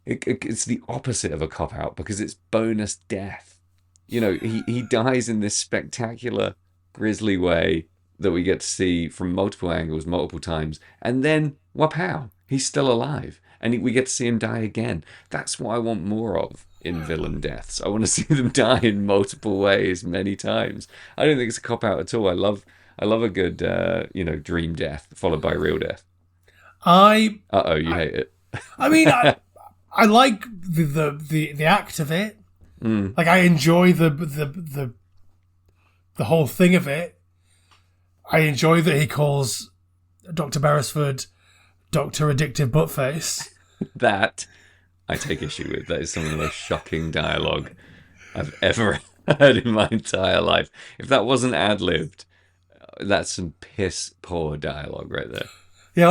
It's the opposite of a cop-out, because it's bonus death. You know, he dies in this spectacular, grisly way that we get to see from multiple angles, multiple times, and then, wapow, he's still alive. And we get to see him die again. That's what I want more of in villain deaths. I want to see them die in multiple ways, many times. I don't think it's a cop-out at all. I love a good, dream death followed by real death. You hate it. I mean, I like the act of it. Like, I enjoy the whole thing of it. I enjoy that he calls Dr. Beresford Dr. Addictive Buttface. That I take issue with. That is some of the most shocking dialogue I've ever heard in my entire life. If that wasn't ad-libbed, that's some piss poor dialogue right there. Yeah,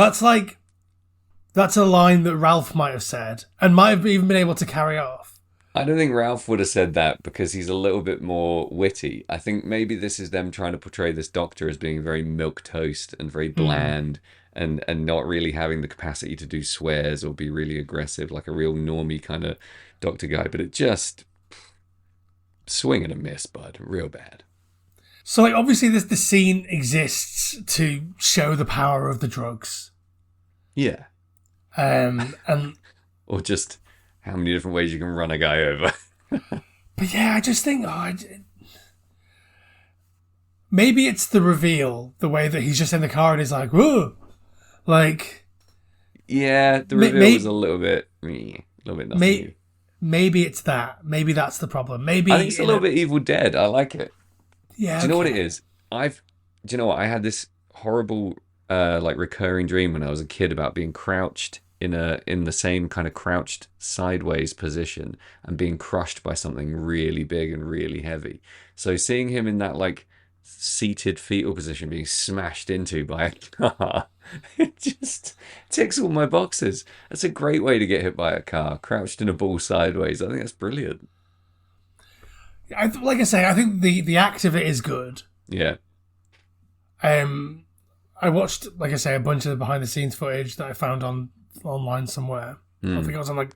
that's a line that Ralph might have said and might have even been able to carry off. I don't think Ralph would have said that because he's a little bit more witty. I think maybe this is them trying to portray this doctor as being very milquetoast and very bland and not really having the capacity to do swears or be really aggressive like a real normie kind of doctor guy. But it just swing and a miss, bud. Real bad. So, like, obviously the scene exists to show the power of the drugs. Yeah. And or just how many different ways you can run a guy over. But yeah, I just think, maybe it's the reveal, the way that he's just in the car and he's like, whoa, like. Yeah, the reveal was a little bit nothing. Maybe it's that. Maybe that's the problem. Maybe I think it's a little bit Evil Dead. I like it. Yeah. Do you know what it is? Do you know what? I had this horrible, recurring dream when I was a kid about being crouched in the same kind of crouched sideways position and being crushed by something really big and really heavy. So seeing him in that like seated fetal position being smashed into by a car, it just ticks all my boxes. That's a great way to get hit by a car, crouched in a ball sideways. I think that's brilliant. Like I say, I think the act of it is good. Yeah. I watched, like I say, a bunch of the behind the scenes footage that I found online somewhere. I think it was on like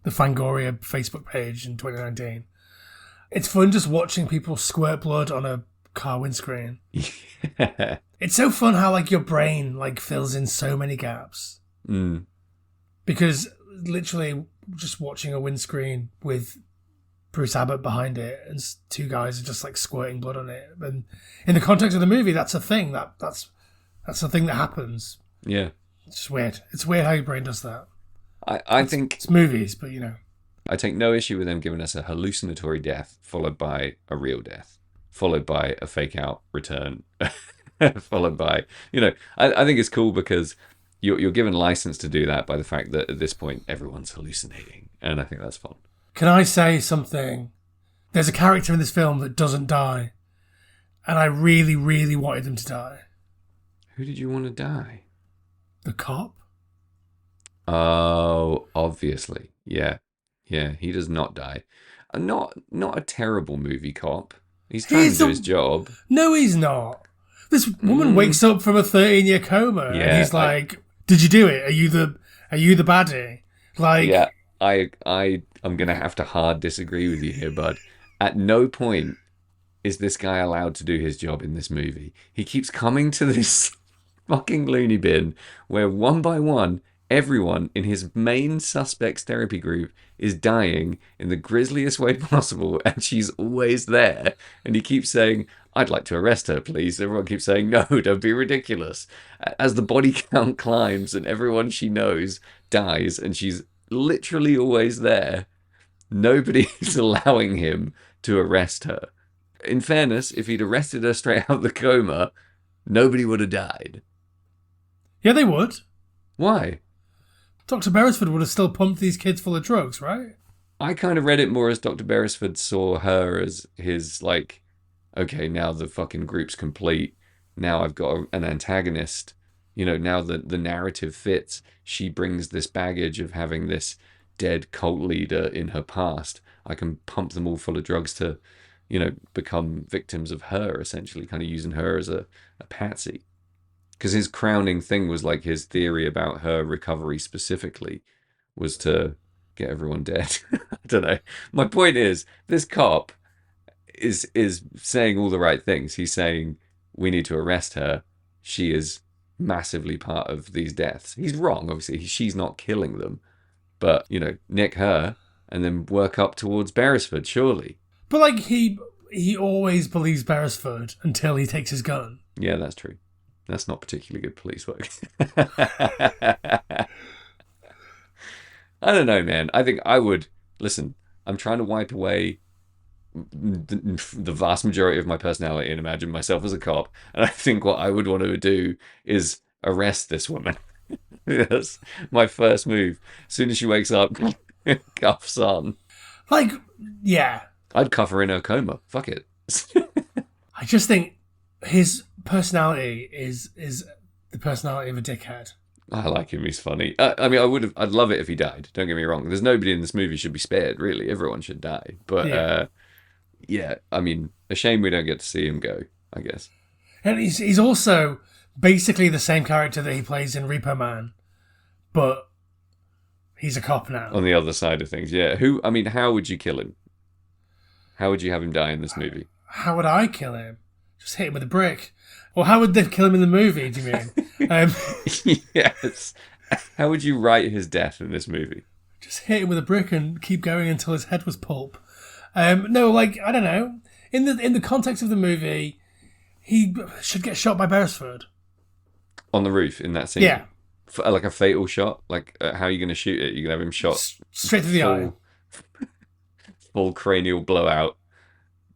the Fangoria Facebook page in 2019. It's fun just watching people squirt blood on a car windscreen. Yeah. It's so fun how like your brain like fills in so many gaps. Because literally just watching a windscreen with Bruce Abbott behind it and 2 guys are just like squirting blood on it. And in the context of the movie, that's a thing. That's a thing that happens. Yeah. It's just weird. It's weird how your brain does that. I think it's movies, but you know. I take no issue with them giving us a hallucinatory death followed by a real death, followed by a fake out return, followed by, I think it's cool because you're given license to do that by the fact that at this point everyone's hallucinating, and I think that's fun. Can I say something There's a character in this film that doesn't die, and I really, really wanted them to die. Who did you want to die? The cop. Oh, obviously. Yeah. Yeah, he does not die. Not a terrible movie cop. He's trying to do his job. No, he's not. This woman wakes up from a 13-year coma, and he's like, "Did you do it? Are you the baddie?" Like, yeah, I'm gonna have to hard disagree with you here, bud. At no point is this guy allowed to do his job in this movie. He keeps coming to this fucking loony bin where one by one, everyone in his main suspect's therapy group is dying in the grisliest way possible, and she's always there. And he keeps saying, "I'd like to arrest her, please." Everyone keeps saying, "No, don't be ridiculous." As the body count climbs and everyone she knows dies, and she's literally always there, nobody's allowing him to arrest her. In fairness, if he'd arrested her straight out of the coma, nobody would have died. Yeah, they would. Why? Dr. Beresford would have still pumped these kids full of drugs, right? I kind of read it more as Dr. Beresford saw her as his, like, okay, now the fucking group's complete. Now I've got an antagonist. You know, now the narrative fits. She brings this baggage of having this dead cult leader in her past. I can pump them all full of drugs to, you know, become victims of her, essentially, kind of using her as a patsy. Because his crowning thing was like his theory about her recovery specifically was to get everyone dead. I don't know. My point is, this cop is saying all the right things. He's saying we need to arrest her. She is massively part of these deaths. He's wrong, obviously. She's not killing them. But, you know, nick her and then work up towards Beresford, surely. But, like, he always believes Beresford until he takes his gun. Yeah, that's true. That's not particularly good police work. I don't know, man. I think I would... Listen, I'm trying to wipe away the vast majority of my personality and imagine myself as a cop. And I think what I would want to do is arrest this woman. That's my first move. As soon as she wakes up, cuffs on. Like, yeah. I'd cuff her in her coma. Fuck it. I just think his personality is the personality of a dickhead. I like him. He's funny. I mean, I'd love it if he died. Don't get me wrong. There's nobody in this movie should be spared, really. Everyone should die. But, yeah, I mean, a shame we don't get to see him go, I guess. And he's also basically the same character that he plays in Repo Man, but he's a cop now. On the other side of things, yeah. How would you kill him? How would you have him die in this movie? How would I kill him? Just hit him with a brick. Or how would they kill him in the movie, do you mean? Yes. How would you write his death in this movie? Just hit him with a brick and keep going until his head was pulp. No, like, I don't know. In the context of the movie, he should get shot by Beresford. On the roof in that scene? Yeah. Like a fatal shot? Like, how are you going to shoot it? You're going to have him shot... Straight through the eye. Full cranial blowout.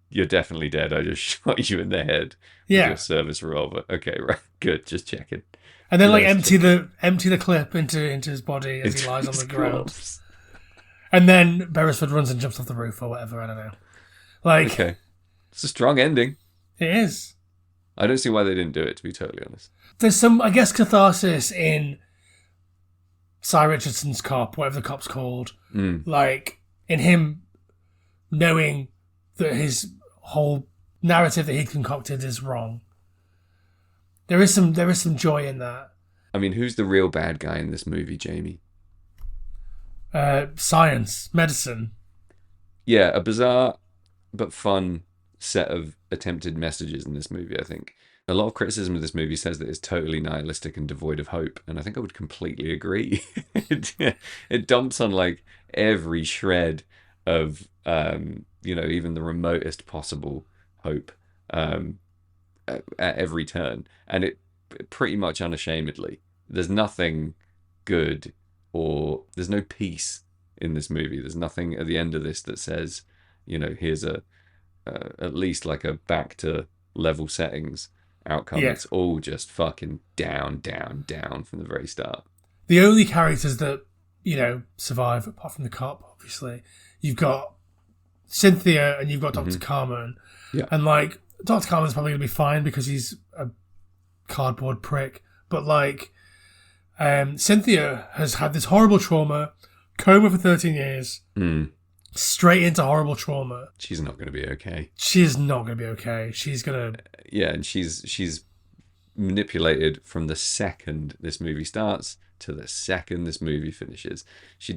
You're definitely dead. I just shot you in the head with your service revolver. Okay, right. Good. Just checking. And then, like, empty the clip into his body as he lies on the ground. And then Beresford runs and jumps off the roof or whatever. I don't know. Like, okay. It's a strong ending. It is. I don't see why they didn't do it, to be totally honest. There's some, I guess, catharsis in Cy Richardson's cop, whatever the cop's called. Like, in him knowing that his whole narrative that he concocted is wrong. There is some joy in that. I mean, who's the real bad guy in this movie, Jamie? Science, medicine. Yeah, a bizarre but fun set of attempted messages in this movie, I think. A lot of criticism of this movie says that it's totally nihilistic and devoid of hope, and I think I would completely agree. It dumps on, like, every shred of, even the remotest possible hope at every turn. And it pretty much unashamedly. There's nothing good or there's no peace in this movie. There's nothing at the end of this that says, here's at least like a back to level settings outcome. Yeah. It's all just fucking down, down, down from the very start. The only characters that, survive, apart from the cop, obviously, you've got Cynthia and you've got Dr. Carmen. Yeah. And, like, Dr. Carmen's probably going to be fine because he's a cardboard prick. But, like, Cynthia has had this horrible trauma, coma for 13 years, straight into horrible trauma. She's not going to be okay. She's not going to be okay. She's going to... Yeah, and she's manipulated from the second this movie starts to the second this movie finishes. She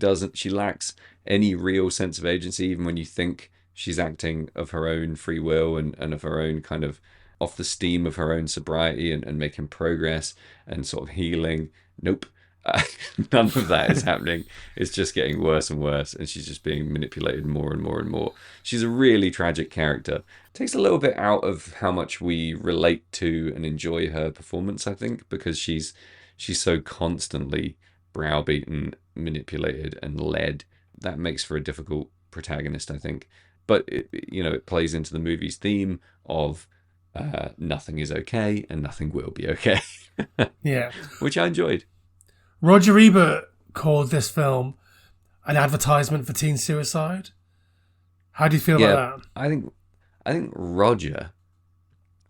lacks any real sense of agency, even when you think she's acting of her own free will and of her own kind of off the steam of her own sobriety and making progress and sort of healing. Nope. None of that is happening. It's just getting worse and worse, and she's just being manipulated more and more and more. She's a really tragic character. Takes a little bit out of how much we relate to and enjoy her performance, I think, because she's so constantly browbeaten, manipulated, and led. That makes for a difficult protagonist, I think. But it plays into the movie's theme of nothing is okay and nothing will be okay. Yeah, which I enjoyed. Roger Ebert called this film an advertisement for teen suicide. How do you feel about that? I think Roger,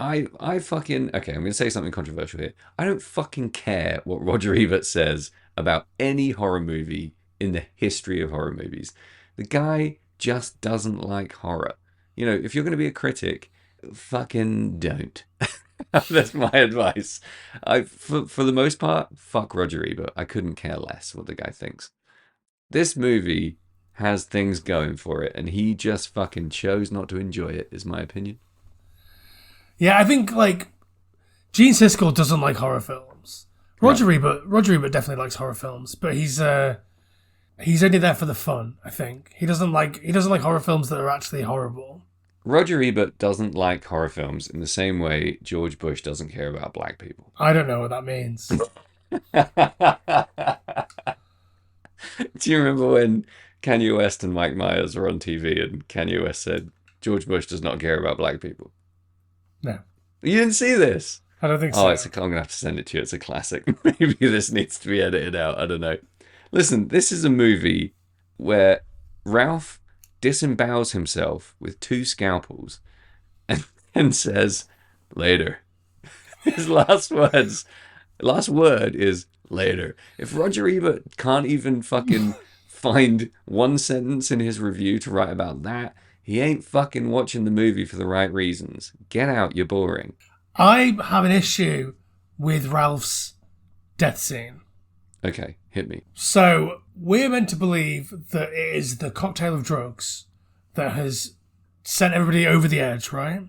I fucking, okay, I'm going to say something controversial here. I don't fucking care what Roger Ebert says about any horror movie in the history of horror movies. The guy just doesn't like horror. If you're going to be a critic, fucking don't. That's my advice. For the most part, fuck Roger Ebert. I couldn't care less what the guy thinks. This movie has things going for it, and he just fucking chose not to enjoy it, is my opinion. Yeah, I think, like, Gene Siskel doesn't like horror films. Roger Ebert definitely likes horror films, but he's only there for the fun, I think. He doesn't like horror films that are actually horrible. Roger Ebert doesn't like horror films in the same way George Bush doesn't care about black people. I don't know what that means. Do you remember when Kanye West and Mike Myers were on TV and Kanye West said, George Bush does not care about black people? No. You didn't see this? I don't think so. I'm going to have to send it to you. It's a classic. Maybe this needs to be edited out. I don't know. Listen, this is a movie where Ralph disembowels himself with 2 scalpels and says, later. His last word is later. If Roger Ebert can't even fucking find one sentence in his review to write about that, he ain't fucking watching the movie for the right reasons. Get out, you're boring. I have an issue with Ralph's death scene. Okay, hit me. So, we're meant to believe that it is the cocktail of drugs that has sent everybody over the edge, right?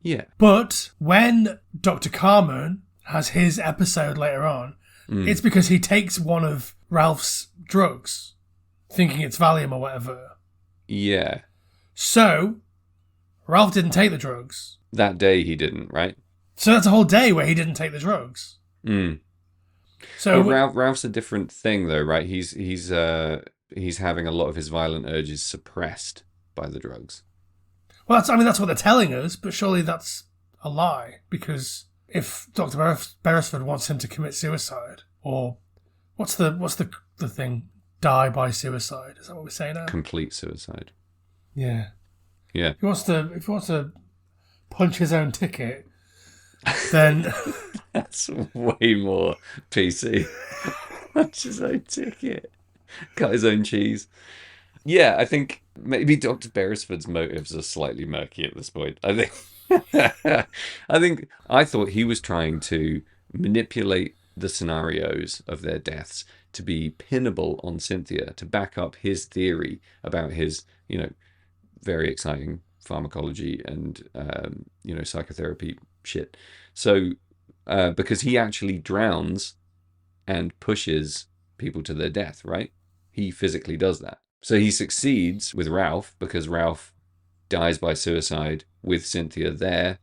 Yeah. But when Dr. Carmen has his episode later on, it's because he takes one of Ralph's drugs, thinking it's Valium or whatever. Yeah. So, Ralph didn't take the drugs. That day he didn't, right? So that's a whole day where he didn't take the drugs. So but Ralph's a different thing, though, right? He's having a lot of his violent urges suppressed by the drugs. Well, that's what they're telling us, but surely that's a lie, because if Dr. Beresford wants him to commit suicide, or what's the thing? Die by suicide? Is that what we say now? Complete suicide. Yeah. Yeah. If he wants to punch his own ticket, then that's way more PC. Punch his own ticket. Cut his own cheese. Yeah, I think maybe Dr. Beresford's motives are slightly murky at this point. I thought he was trying to manipulate the scenarios of their deaths to be pinnable on Cynthia, to back up his theory about his, very exciting pharmacology and, psychotherapy shit. So, because he actually drowns and pushes people to their death, right? He physically does that. So he succeeds with Ralph because Ralph dies by suicide with Cynthia there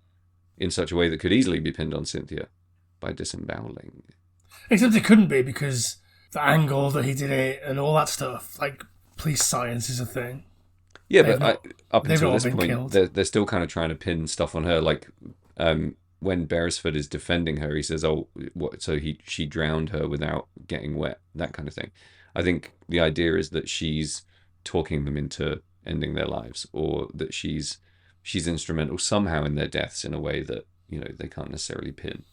in such a way that could easily be pinned on Cynthia by disemboweling. Except it couldn't be, because the angle that he did it and all that stuff, like police science is a thing. Yeah, but up until this point, killed. they're still kind of trying to pin stuff on her. Like when Beresford is defending her, he says, "Oh, what? So she drowned her without getting wet," that kind of thing. I think the idea is that she's talking them into ending their lives, or that she's instrumental somehow in their deaths in a way that, you know, they can't necessarily pin.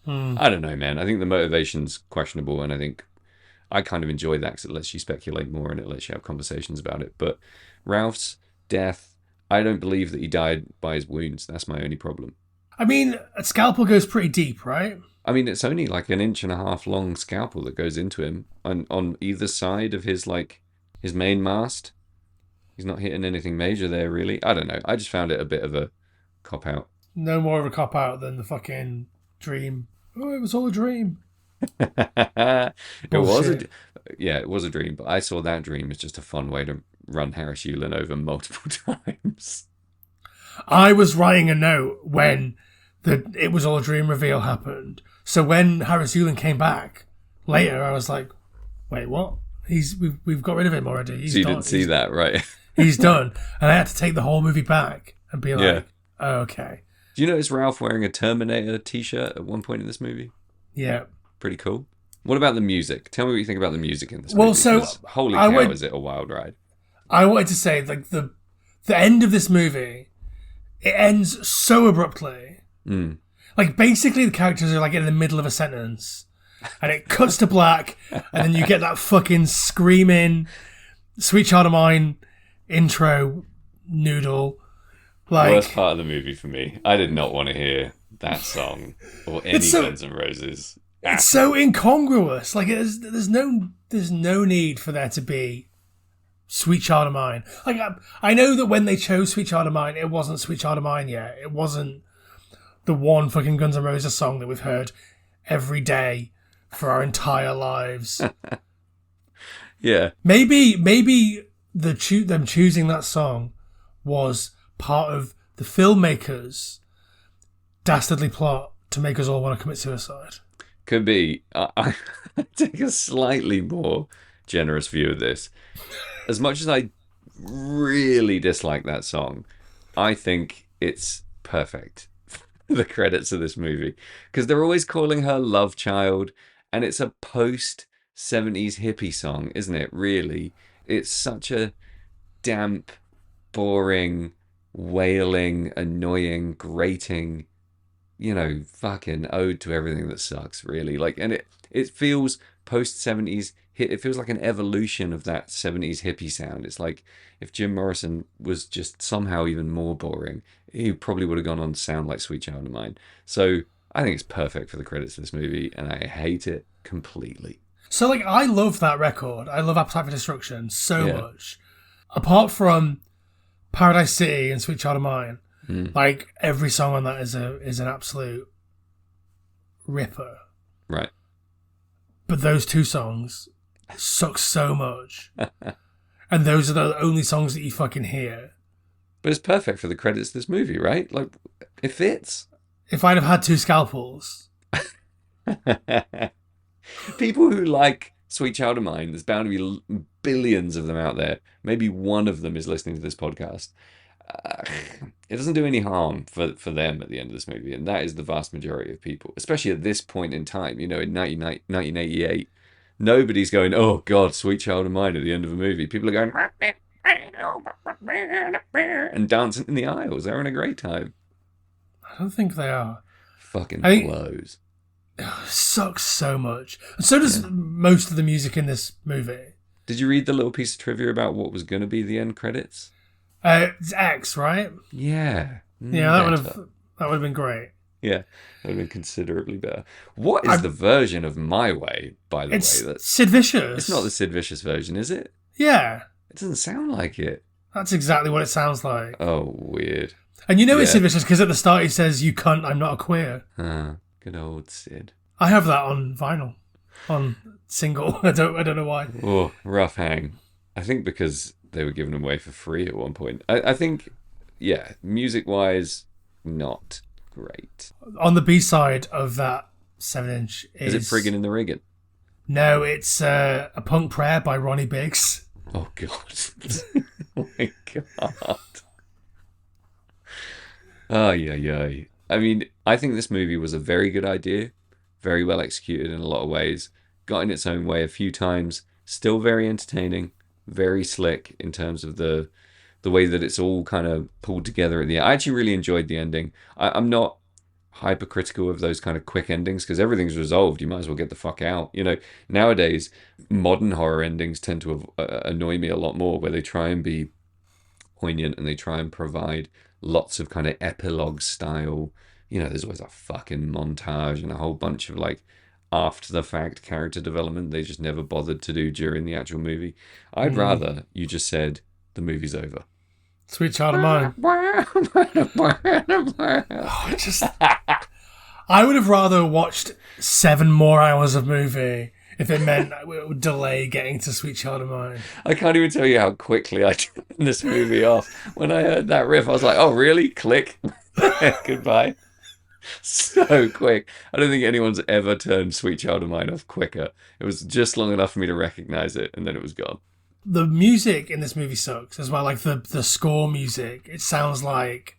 I don't know, man. I think the motivation's questionable, and I think I kind of enjoy that because it lets you speculate more and it lets you have conversations about it. But Ralph's death, I don't believe that he died by his wounds. That's my only problem. I mean, a scalpel goes pretty deep, right? I mean, it's only like 1.5 inches long scalpel that goes into him on either side of his main mast. He's not hitting anything major there, really. I don't know. I just found it a bit of a cop-out. No more of a cop-out than the fucking dream. Oh, it was all a dream. It was a dream, but I saw that dream as just a fun way to run Harris Yulin over multiple times. I was writing a note when the "it was all a dream" reveal happened. So when Harris Yulin came back later, I was like, "Wait, what? We've got rid of him already." So you didn't see that, right? He's done, and I had to take the whole movie back and be like, "Oh, okay." Do you notice Ralph wearing a Terminator t-shirt at one point in this movie? Yeah. Pretty cool. What about the music? Tell me what you think about the music in this movie. Well, so holy cow, is it a wild ride? I wanted to say, like, the end of this movie, it ends so abruptly. Like, basically the characters are like in the middle of a sentence, and it cuts to black, and then you get that fucking screaming "Sweet Child of Mine" intro noodle. Like, worst part of the movie for me. I did not want to hear that song or any Guns N' Roses. It's so incongruous. Like, there's no need for there to be "Sweet Child of Mine." Like, I know that when they chose "Sweet Child of Mine," it wasn't "Sweet Child of Mine" yet. It wasn't the one fucking Guns N' Roses song that we've heard every day for our entire lives. Yeah. Maybe them choosing that song was part of the filmmakers' dastardly plot to make us all want to commit suicide. Could be. I take a slightly more generous view of this. As much as I really dislike that song, I think it's perfect for the credits of this movie. Because they're always calling her Love Child, and it's a post-70s hippie song, isn't it, really? It's such a damp, boring, wailing, annoying, grating, you know, fucking ode to everything that sucks, really. Like, and it feels post-70s hit. It feels like an evolution of that 70s hippie sound. It's like if Jim Morrison was just somehow even more boring, he probably would have gone on to sound like Sweet Child of Mine. So I think it's perfect for the credits of this movie, and I hate it completely. So, like, I love that record. I love Appetite for Destruction so much. Apart from Paradise City and Sweet Child of Mine, like, every song on that is an absolute ripper. Right. But those two songs suck so much. And those are the only songs that you fucking hear. But it's perfect for the credits of this movie, right? Like, it fits. If I'd have had two scalpels. People who like Sweet Child of Mine, there's bound to be billions of them out there. Maybe one of them is listening to this podcast. It doesn't do any harm for them at the end of this movie, and that is the vast majority of people, especially at this point in time. You know, in 1988, nobody's going, "Oh God, Sweet Child of Mine" at the end of a movie. People are going and dancing in the aisles. They're having a great time. I don't think they are. Fucking blows. It sucks so much. And so does most of the music in this movie. Did you read the little piece of trivia about what was going to be the end credits? It's X, right? Yeah. Yeah, that would have been great. Yeah, that would have been considerably better. What is the version of My Way, by the way? It's Sid Vicious. It's not the Sid Vicious version, is it? Yeah. It doesn't sound like it. That's exactly what it sounds like. Oh, weird. And you know it's Sid Vicious because at the start he says, "You cunt, I'm not a queer." Good old Sid. I have that on vinyl, on single. I don't know why. Oh, rough hang. I think because they were given away for free at one point. I think, yeah, music-wise, not great. On the B-side of that 7-inch is it Friggin' in the Riggin'? No, it's A Punk Prayer by Ronnie Biggs. Oh, God. Oh, my God. Oh, yeah. I mean, I think this movie was a very good idea, very well executed in a lot of ways, got in its own way a few times, still very entertaining, very slick in terms of the the way that it's all kind of pulled together at the end. I actually really enjoyed the ending. I'm not hypercritical of those kind of quick endings because everything's resolved. You might as well get the fuck out. Nowadays, modern horror endings tend to annoy me a lot more, where they try and be poignant and they try and provide lots of kind of epilogue style. There's always a fucking montage and a whole bunch of like after the fact character development they just never bothered to do during the actual movie. I'd rather you just said the movie's over. Sweet Child of Mine. I would have rather watched 7 more hours of movie if it meant it would delay getting to Sweet Child of Mine. I can't even tell you how quickly I turned this movie off. When I heard that riff, I was like, oh, really? Click. Goodbye. So quick. I don't think anyone's ever turned Sweet Child of Mine off quicker. It was just long enough for me to recognize it, and then it was gone. The music in this movie sucks as well. Like the score music, it sounds like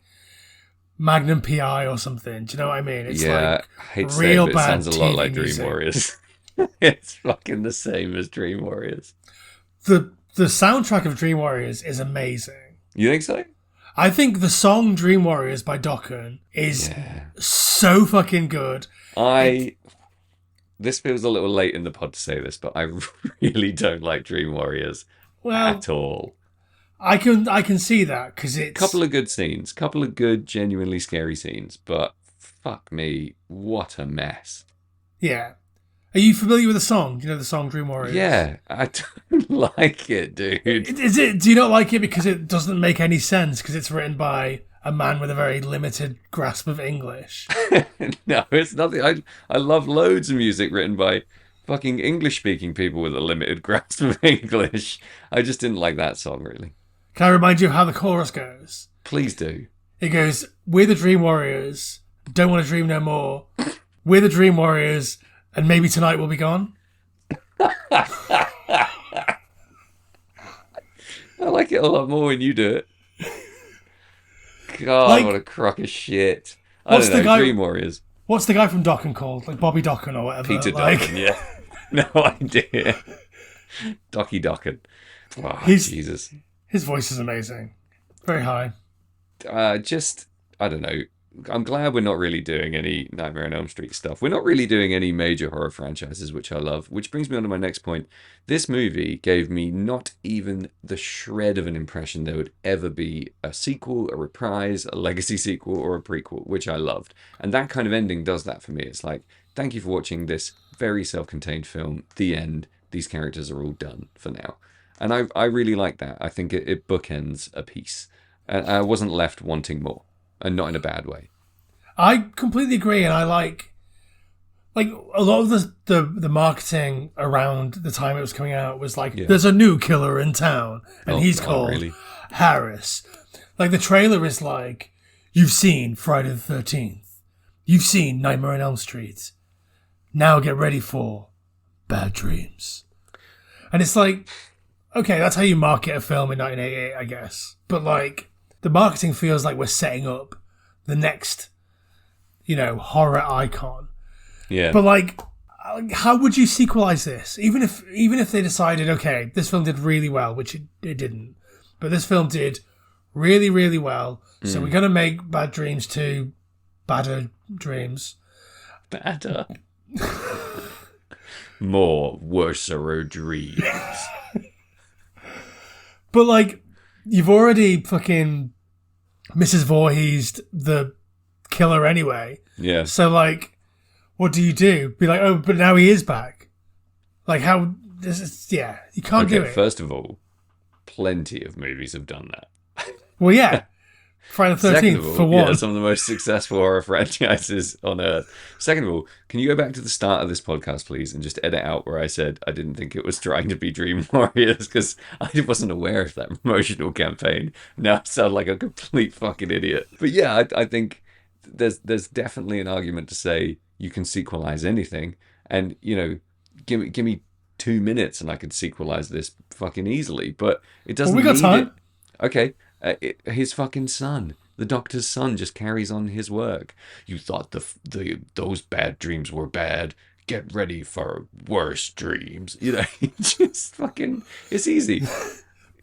Magnum PI or something. Do you know what I mean? It's I hate to say it, but it sounds a lot like Dream Warriors. It's fucking the same as Dream Warriors. The soundtrack of Dream Warriors is amazing. You think so? I think the song Dream Warriors by Dokken is so fucking good. This feels a little late in the pod to say this, but I really don't like Dream Warriors at all. I can see that because it's... Couple of good scenes, couple of good, genuinely scary scenes, but fuck me, what a mess. Yeah. Are you familiar with the song? Do you know the song Dream Warriors? Yeah, I don't like it, dude. Do you not like it because it doesn't make any sense because it's written by a man with a very limited grasp of English? No, it's nothing. I love loads of music written by fucking English-speaking people with a limited grasp of English. I just didn't like that song, really. Can I remind you of how the chorus goes? Please do. It goes, we're the Dream Warriors, don't want to dream no more. We're the Dream Warriors, and maybe tonight we'll be gone. I like it a lot more when you do it. God, what a crock of shit. I don't know, Dream Warriors. What's the guy from Dokken called? Like Bobby Dokken or whatever? Peter Dokken, yeah. No idea. Dokken. Oh, Jesus. His voice is amazing. Very high. I don't know. I'm glad we're not really doing any Nightmare on Elm Street stuff. We're not really doing any major horror franchises, which I love. Which brings me on to my next point. This movie gave me not even the shred of an impression there would ever be a sequel, a reprise, a legacy sequel, or a prequel, which I loved. And that kind of ending does that for me. It's like, thank you for watching this very self-contained film. The end. These characters are all done for now. And I really like that. I think it bookends a piece. And I wasn't left wanting more. And not in a bad way. I completely agree, and I like a lot of the marketing around the time it was coming out was like, there's a new killer in town, and he's called Harris. Like the trailer is like, you've seen Friday the 13th, you've seen Nightmare on Elm Street, now get ready for Bad Dreams. And it's like, okay, that's how you market a film in 1988, I guess. But like, the marketing feels like we're setting up the next, horror icon. Yeah. But like, how would you sequelize this? Even if they decided, okay, this film did really well, which it didn't, but this film did really, really well. So we're gonna make Bad Dreams 2 Badder Dreams. Badder. More worser dreams. But like, you've already fucking Mrs. Voorhees the killer anyway. Yeah. So like, what do? Be like, oh, but now he is back. Like how? You can't do it. First of all, plenty of movies have done that. Well, yeah. Friday the 13th, for one. Yeah, some of the most successful horror franchises on Earth. Second of all, can you go back to the start of this podcast, please, and just edit out where I said I didn't think it was trying to be Dream Warriors, because I wasn't aware of that promotional campaign. Now I sound like a complete fucking idiot. But yeah, I think there's definitely an argument to say you can sequelize anything, and, give me 2 minutes and I could sequelize this fucking easily, but it doesn't. Well, we got time. Okay. His fucking son, the doctor's son, just carries on his work. You thought those bad dreams were bad. Get ready for worse dreams. Just fucking, it's easy.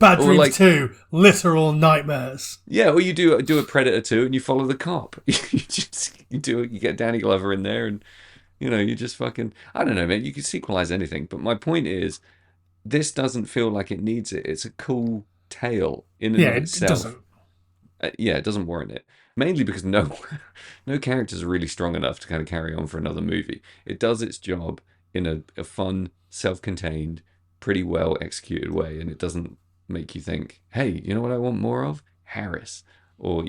Bad Or Dreams like, 2, literal nightmares. yeah, or you do a Predator 2 and you follow the cop. You get Danny Glover in there and, you just fucking, I don't know, man, you can sequelize anything. But my point is, this doesn't feel like it needs it. It's a cool tale in and of itself. It doesn't. Yeah, it doesn't warrant it. Mainly because no characters are really strong enough to kind of carry on for another movie. It does its job in a fun, self-contained, pretty well executed way, and it doesn't make you think, hey, you know what I want more of? Harris. Or,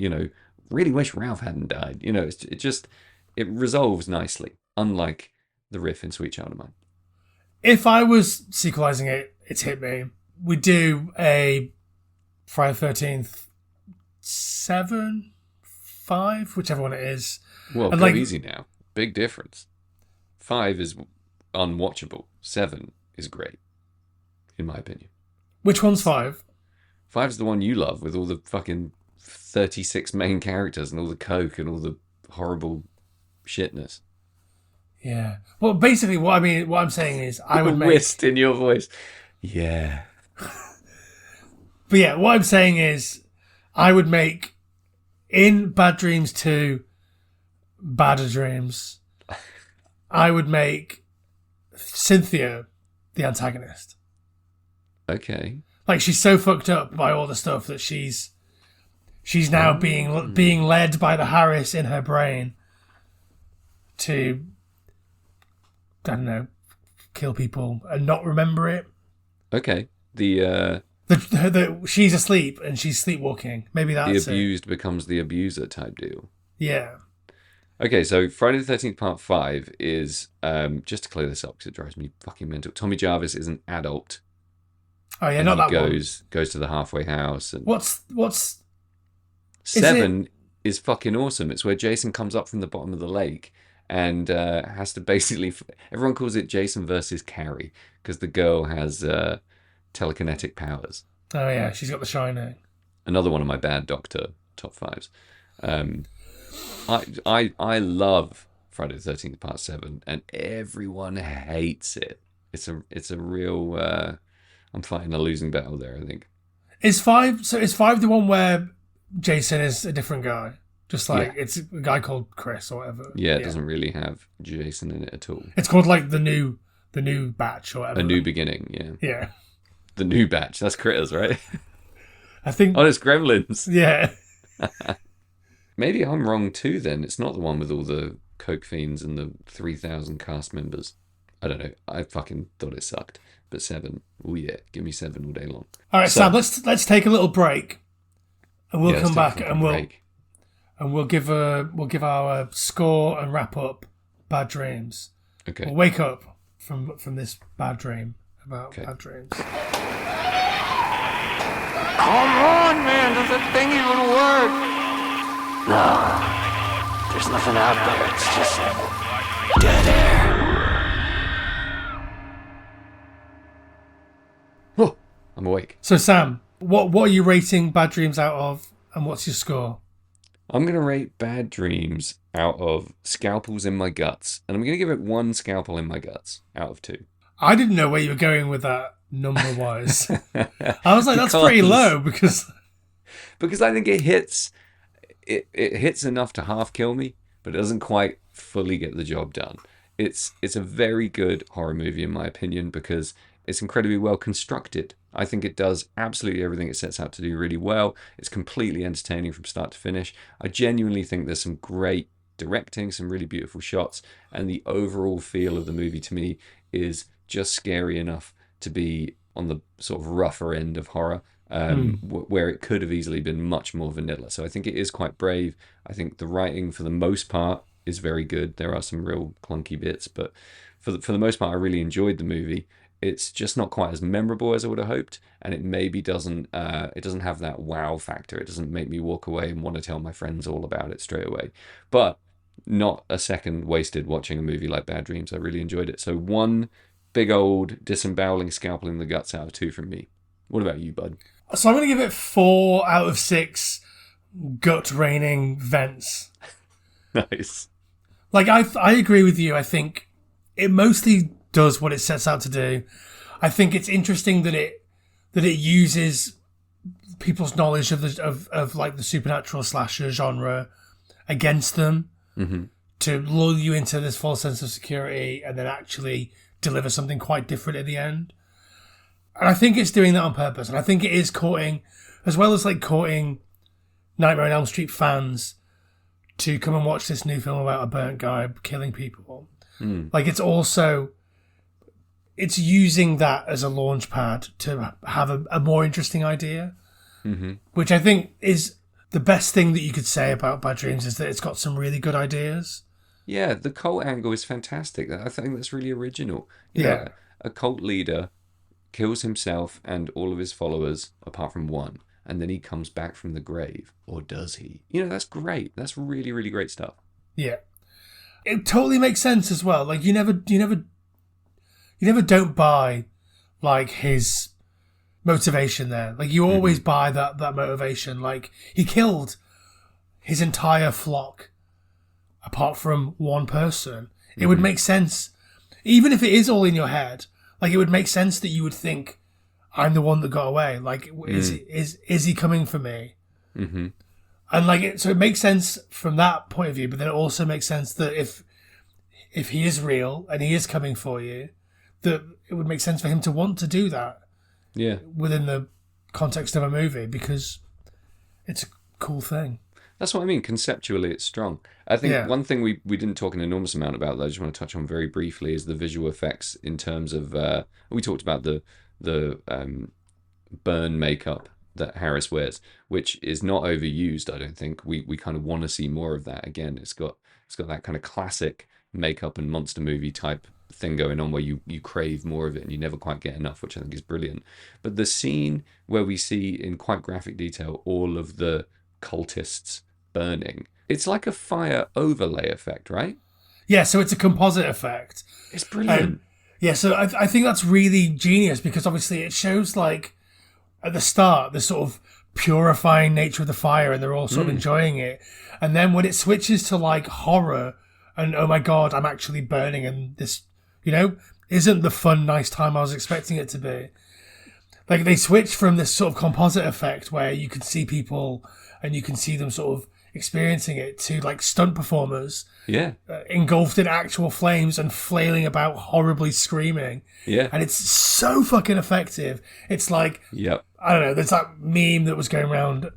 really wish Ralph hadn't died. It resolves nicely, unlike the riff in Sweet Child of Mine. If I was sequelizing it, it's hit me. We do a Friday the 13th 7, 5, whichever one it is. Well, go easy now. Big difference. 5 is unwatchable. 7 is great, in my opinion. Which one's 5? 5's the one you love, with all the fucking 36 main characters and all the coke and all the horrible shitness. Yeah. Well, basically, what I'm saying is, I would make whist in your voice. Yeah. But yeah, what I'm saying is, I would make in Bad Dreams 2, Badder Dreams. I would make Cynthia the antagonist. Okay. Like, she's so fucked up by all the stuff that she's now being led by the Harris in her brain to, I don't know, kill people and not remember it. Okay. She's asleep and she's sleepwalking. Maybe that's the abused becomes the abuser type deal. Yeah. Okay, so Friday the 13th Part 5 is, just to clear this up because it drives me fucking mental, Tommy Jarvis is an adult. Oh yeah, not that goes to the halfway house. And what's 7 is fucking awesome. It's where Jason comes up from the bottom of the lake and has to basically... Everyone calls it Jason versus Carrie because the girl has telekinetic powers. Oh yeah, she's got the Shining. Another one of my bad Doctor top 5s. I love Friday the 13th Part 7 and everyone hates it. It's a real... I'm fighting a losing battle there, I think. Is 5 the one where Jason is a different guy? Just like it's a guy called Chris or whatever. Yeah, it doesn't really have Jason in it at all. It's called like the new batch or whatever. A New Beginning, yeah. Yeah. The New Batch. That's Critters, right? I think. Oh, it's Gremlins. Yeah. Maybe I'm wrong too. Then it's not the one with all the coke fiends and the 3,000 cast members. I don't know. I fucking thought it sucked. But 7, oh yeah, give me 7 all day long. All right, Sam. Let's take a little break, and we'll come back and we'll give our score and wrap up Bad Dreams. Okay. We'll wake up from this bad dream about bad dreams. Come on, man. Does that thing even work? No. There's nothing out there. It's just dead air. Oh, I'm awake. So, Sam, what are you rating Bad Dreams out of, and what's your score? I'm going to rate Bad Dreams out of scalpels in my guts. And I'm going to give it 1 scalpel in my guts out of 2. I didn't know where you were going with that number-wise. I was like, that's pretty low because I think it hits enough to half kill me, but it doesn't quite fully get the job done. It's a very good horror movie in my opinion because it's incredibly well constructed. I think it does absolutely everything it sets out to do really well. It's completely entertaining from start to finish. I genuinely think there's some great directing, some really beautiful shots, and the overall feel of the movie to me is just scary enough to be on the sort of rougher end of horror, where it could have easily been much more vanilla. So I think it is quite brave. I think the writing, for the most part, is very good. There are some real clunky bits, but for the most part, I really enjoyed the movie. It's just not quite as memorable as I would have hoped, and it maybe doesn't have that wow factor. It doesn't make me walk away and want to tell my friends all about it straight away. But not a second wasted watching a movie like Bad Dreams. I really enjoyed it. So 1 big old disemboweling scalpel in the guts out of 2 from me. What about you, bud? So I'm going to give it 4 out of 6 gut raining vents. Nice. Like, I agree with you. I think it mostly does what it sets out to do. I think it's interesting that it uses people's knowledge of the supernatural slasher genre against them to lull you into this false sense of security and then actually deliver something quite different at the end. And I think it's doing that on purpose. And I think it is courting, as well as like courting Nightmare on Elm Street fans to come and watch this new film about a burnt guy killing people. Like it's using that as a launch pad to have a more interesting idea, which I think is the best thing that you could say about Bad Dreams, is that it's got some really good ideas. Yeah, the cult angle is fantastic. I think that's really original. Yeah. A cult leader kills himself and all of his followers, apart from one, and then he comes back from the grave. Or does he? That's great. That's really, really great stuff. Yeah. It totally makes sense as well. Like, you never don't buy, like, his motivation there. Like, you always buy that motivation. Like, he killed his entire flock apart from one person. It would make sense, even if it is all in your head. Like, it would make sense that you would think, I'm the one that got away. Like, is he coming for me? And like, so it makes sense from that point of view, but then it also makes sense that if he is real and he is coming for you, that it would make sense for him to want to do that. Yeah. Within the context of a movie, because it's a cool thing. That's what I mean. Conceptually, it's strong. I think one thing we didn't talk an enormous amount about that I just want to touch on very briefly is the visual effects in terms of, we talked about the burn makeup that Harris wears, which is not overused, I don't think. We kind of want to see more of that again. It's got that kind of classic makeup and monster movie type thing going on where you crave more of it and you never quite get enough, which I think is brilliant. But the scene where we see in quite graphic detail all of the cultists burning, it's like a fire overlay effect, right? Yeah, so it's a composite effect. It's brilliant. Yeah, so I think that's really genius, because obviously it shows, like, at the start, the sort of purifying nature of the fire, and they're all sort of enjoying it. And then when it switches to, like, horror, and oh my god, I'm actually burning, and this, isn't the fun, nice time I was expecting it to be. Like, they switch from this sort of composite effect where you can see people and you can see them sort of experiencing it to, like, stunt performers engulfed in actual flames and flailing about horribly screaming. Yeah. And it's so fucking effective. It's like, I don't know, there's that meme that was going around,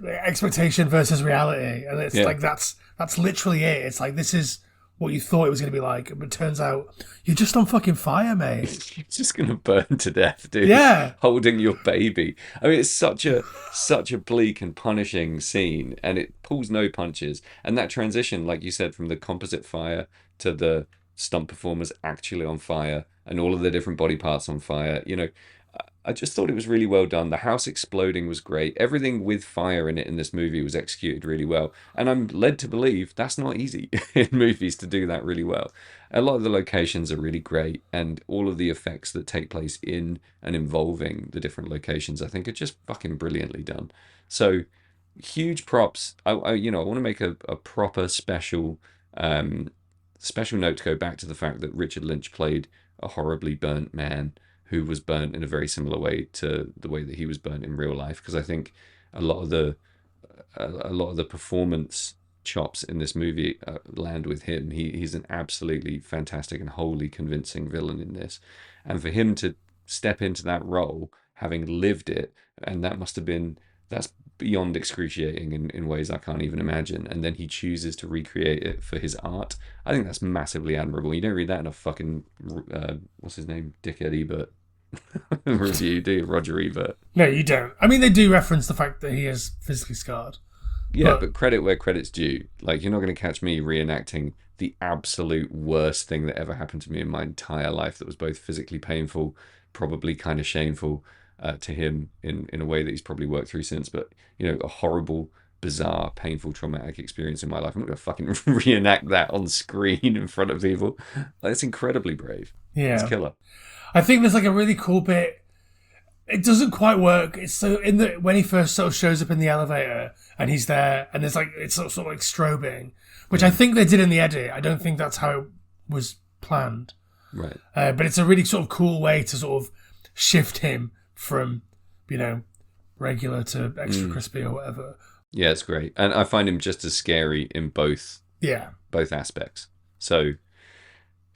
expectation versus reality. And it's like, that's literally it. It's like, this is what you thought it was going to be like, but it turns out you're just on fucking fire, mate. You're just going to burn to death, dude. Yeah. Holding your baby. I mean, it's such a bleak and punishing scene, and it pulls no punches. And that transition, like you said, from the composite fire to the stunt performers actually on fire and all of the different body parts on fire, I just thought it was really well done. The house exploding was great. Everything with fire in it in this movie was executed really well. And I'm led to believe that's not easy in movies to do that really well. A lot of the locations are really great, and all of the effects that take place in and involving the different locations, I think, are just fucking brilliantly done. So huge props. I want to make a proper special note to go back to the fact that Richard Lynch played a horribly burnt man who was burnt in a very similar way to the way that he was burnt in real life, because I think a lot of the performance chops in this movie land with him. He's an absolutely fantastic and wholly convincing villain in this, and for him to step into that role having lived it, and that's beyond excruciating in ways I can't even imagine, and then he chooses to recreate it for his art. I think that's massively admirable. You don't read that in a fucking what's his name, Dickhead Ebert review, do you? Roger Ebert. No, you don't. I mean, they do reference the fact that he is physically scarred. Yeah, but credit where credit's due. Like, you're not going to catch me reenacting the absolute worst thing that ever happened to me in my entire life that was both physically painful, probably kind of shameful to him in a way that he's probably worked through since, but, a horrible, bizarre, painful, traumatic experience in my life. I'm not going to fucking reenact that on screen in front of people. That's incredibly brave. Yeah. It's killer. I think there's like a really cool bit. It doesn't quite work. It's so when he first sort of shows up in the elevator and he's there, and there's like, it's sort of like strobing, which I think they did in the edit. I don't think that's how it was planned. Right. But it's a really sort of cool way to sort of shift him from, regular to extra crispy or whatever. Yeah, it's great. And I find him just as scary in both aspects. So,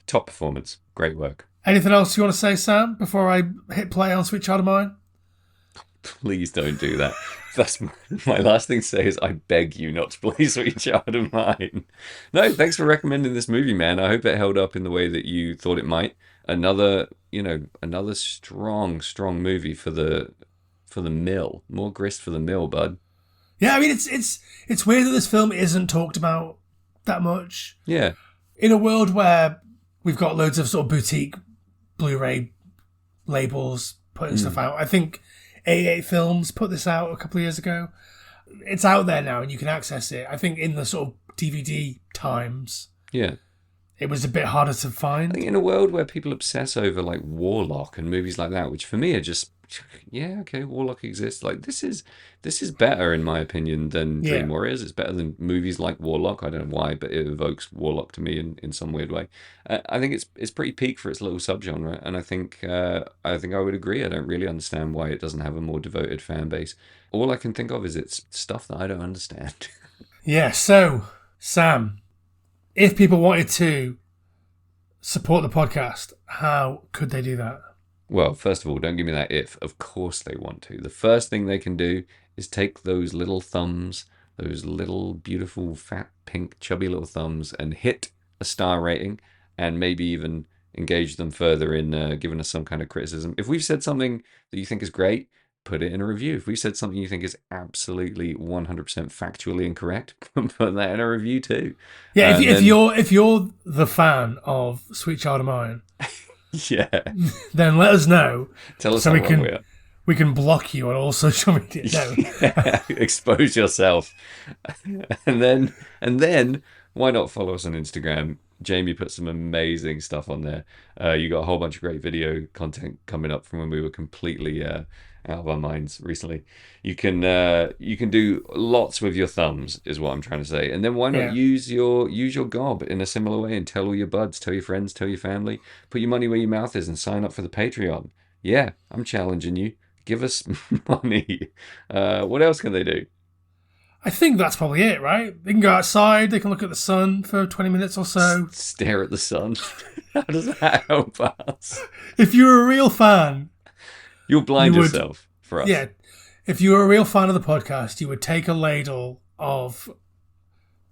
top performance. Great work. Anything else you want to say, Sam, before I hit play on Sweet Child of Mine? Please don't do that. That's my last thing to say is I beg you not to play Sweet Child of Mine. No, thanks for recommending this movie, man. I hope it held up in the way that you thought it might. Another strong movie for the mill. More grist for the mill, bud. Yeah, I mean, it's weird that this film isn't talked about that much. Yeah. In a world where we've got loads of sort of boutique Blu-ray labels putting stuff out. I think A8 Films put this out a couple of years ago. It's out there now and you can access it. I think in the sort of DVD times, it was a bit harder to find. I think in a world where people obsess over like Warlock and movies like that, which for me are just, Warlock exists. Like this is better in my opinion than Dream Warriors. It's better than movies like Warlock. I don't know why, but it evokes Warlock to me in some weird way. I think it's pretty peak for its little subgenre, and I think I would agree. I don't really understand why it doesn't have a more devoted fan base. All I can think of is it's stuff that I don't understand. Yeah. So Sam, if people wanted to support the podcast, how could they do that? Well, first of all, don't give me that if. Of course they want to. The first thing they can do is take those little thumbs, those little beautiful, fat, pink, chubby little thumbs, and hit a star rating, and maybe even engage them further in giving us some kind of criticism. If we've said something that you think is great, put it in a review. If we've said something you think is absolutely 100% factually incorrect, put that in a review too. Yeah, if you're the fan of Sweet Child of Mine, then let us know. Tell us so how we wrong can we are. We can block you on all social media. No. Expose yourself, and then why not follow us on Instagram? Jamie put some amazing stuff on there. You got a whole bunch of great video content coming up from when we were completely out of our minds recently. You can do lots with your thumbs, is what I'm trying to say. And then why not use your gob in a similar way and tell all your buds, tell your friends, tell your family, put your money where your mouth is and sign up for the Patreon. Yeah, I'm challenging you. Give us money. What else can they do? I think that's probably it, right? They can go outside, they can look at the sun for 20 minutes or so. Stare at the sun. How does that help us? If you're a real fan... You'll blind yourself for us. Yeah. If you were a real fan of the podcast, you would take a ladle of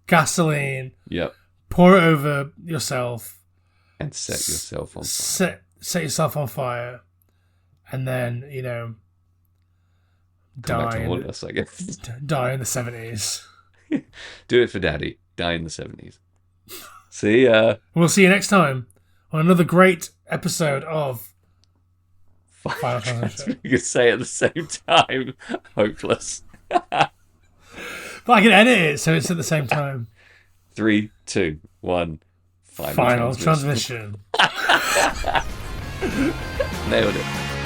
gasoline, pour it over yourself, and set yourself on fire. Set yourself on fire, and then, Come back to haunt us, I guess. Die in the 70s. Do it for Daddy. Die in the 70s. See ya. We'll see you next time on another great episode of Final Fantasy. You can say at the same time. Hopeless. But I can edit it so it's at the same time. 3, 2, 1. Final transmission. Nailed it.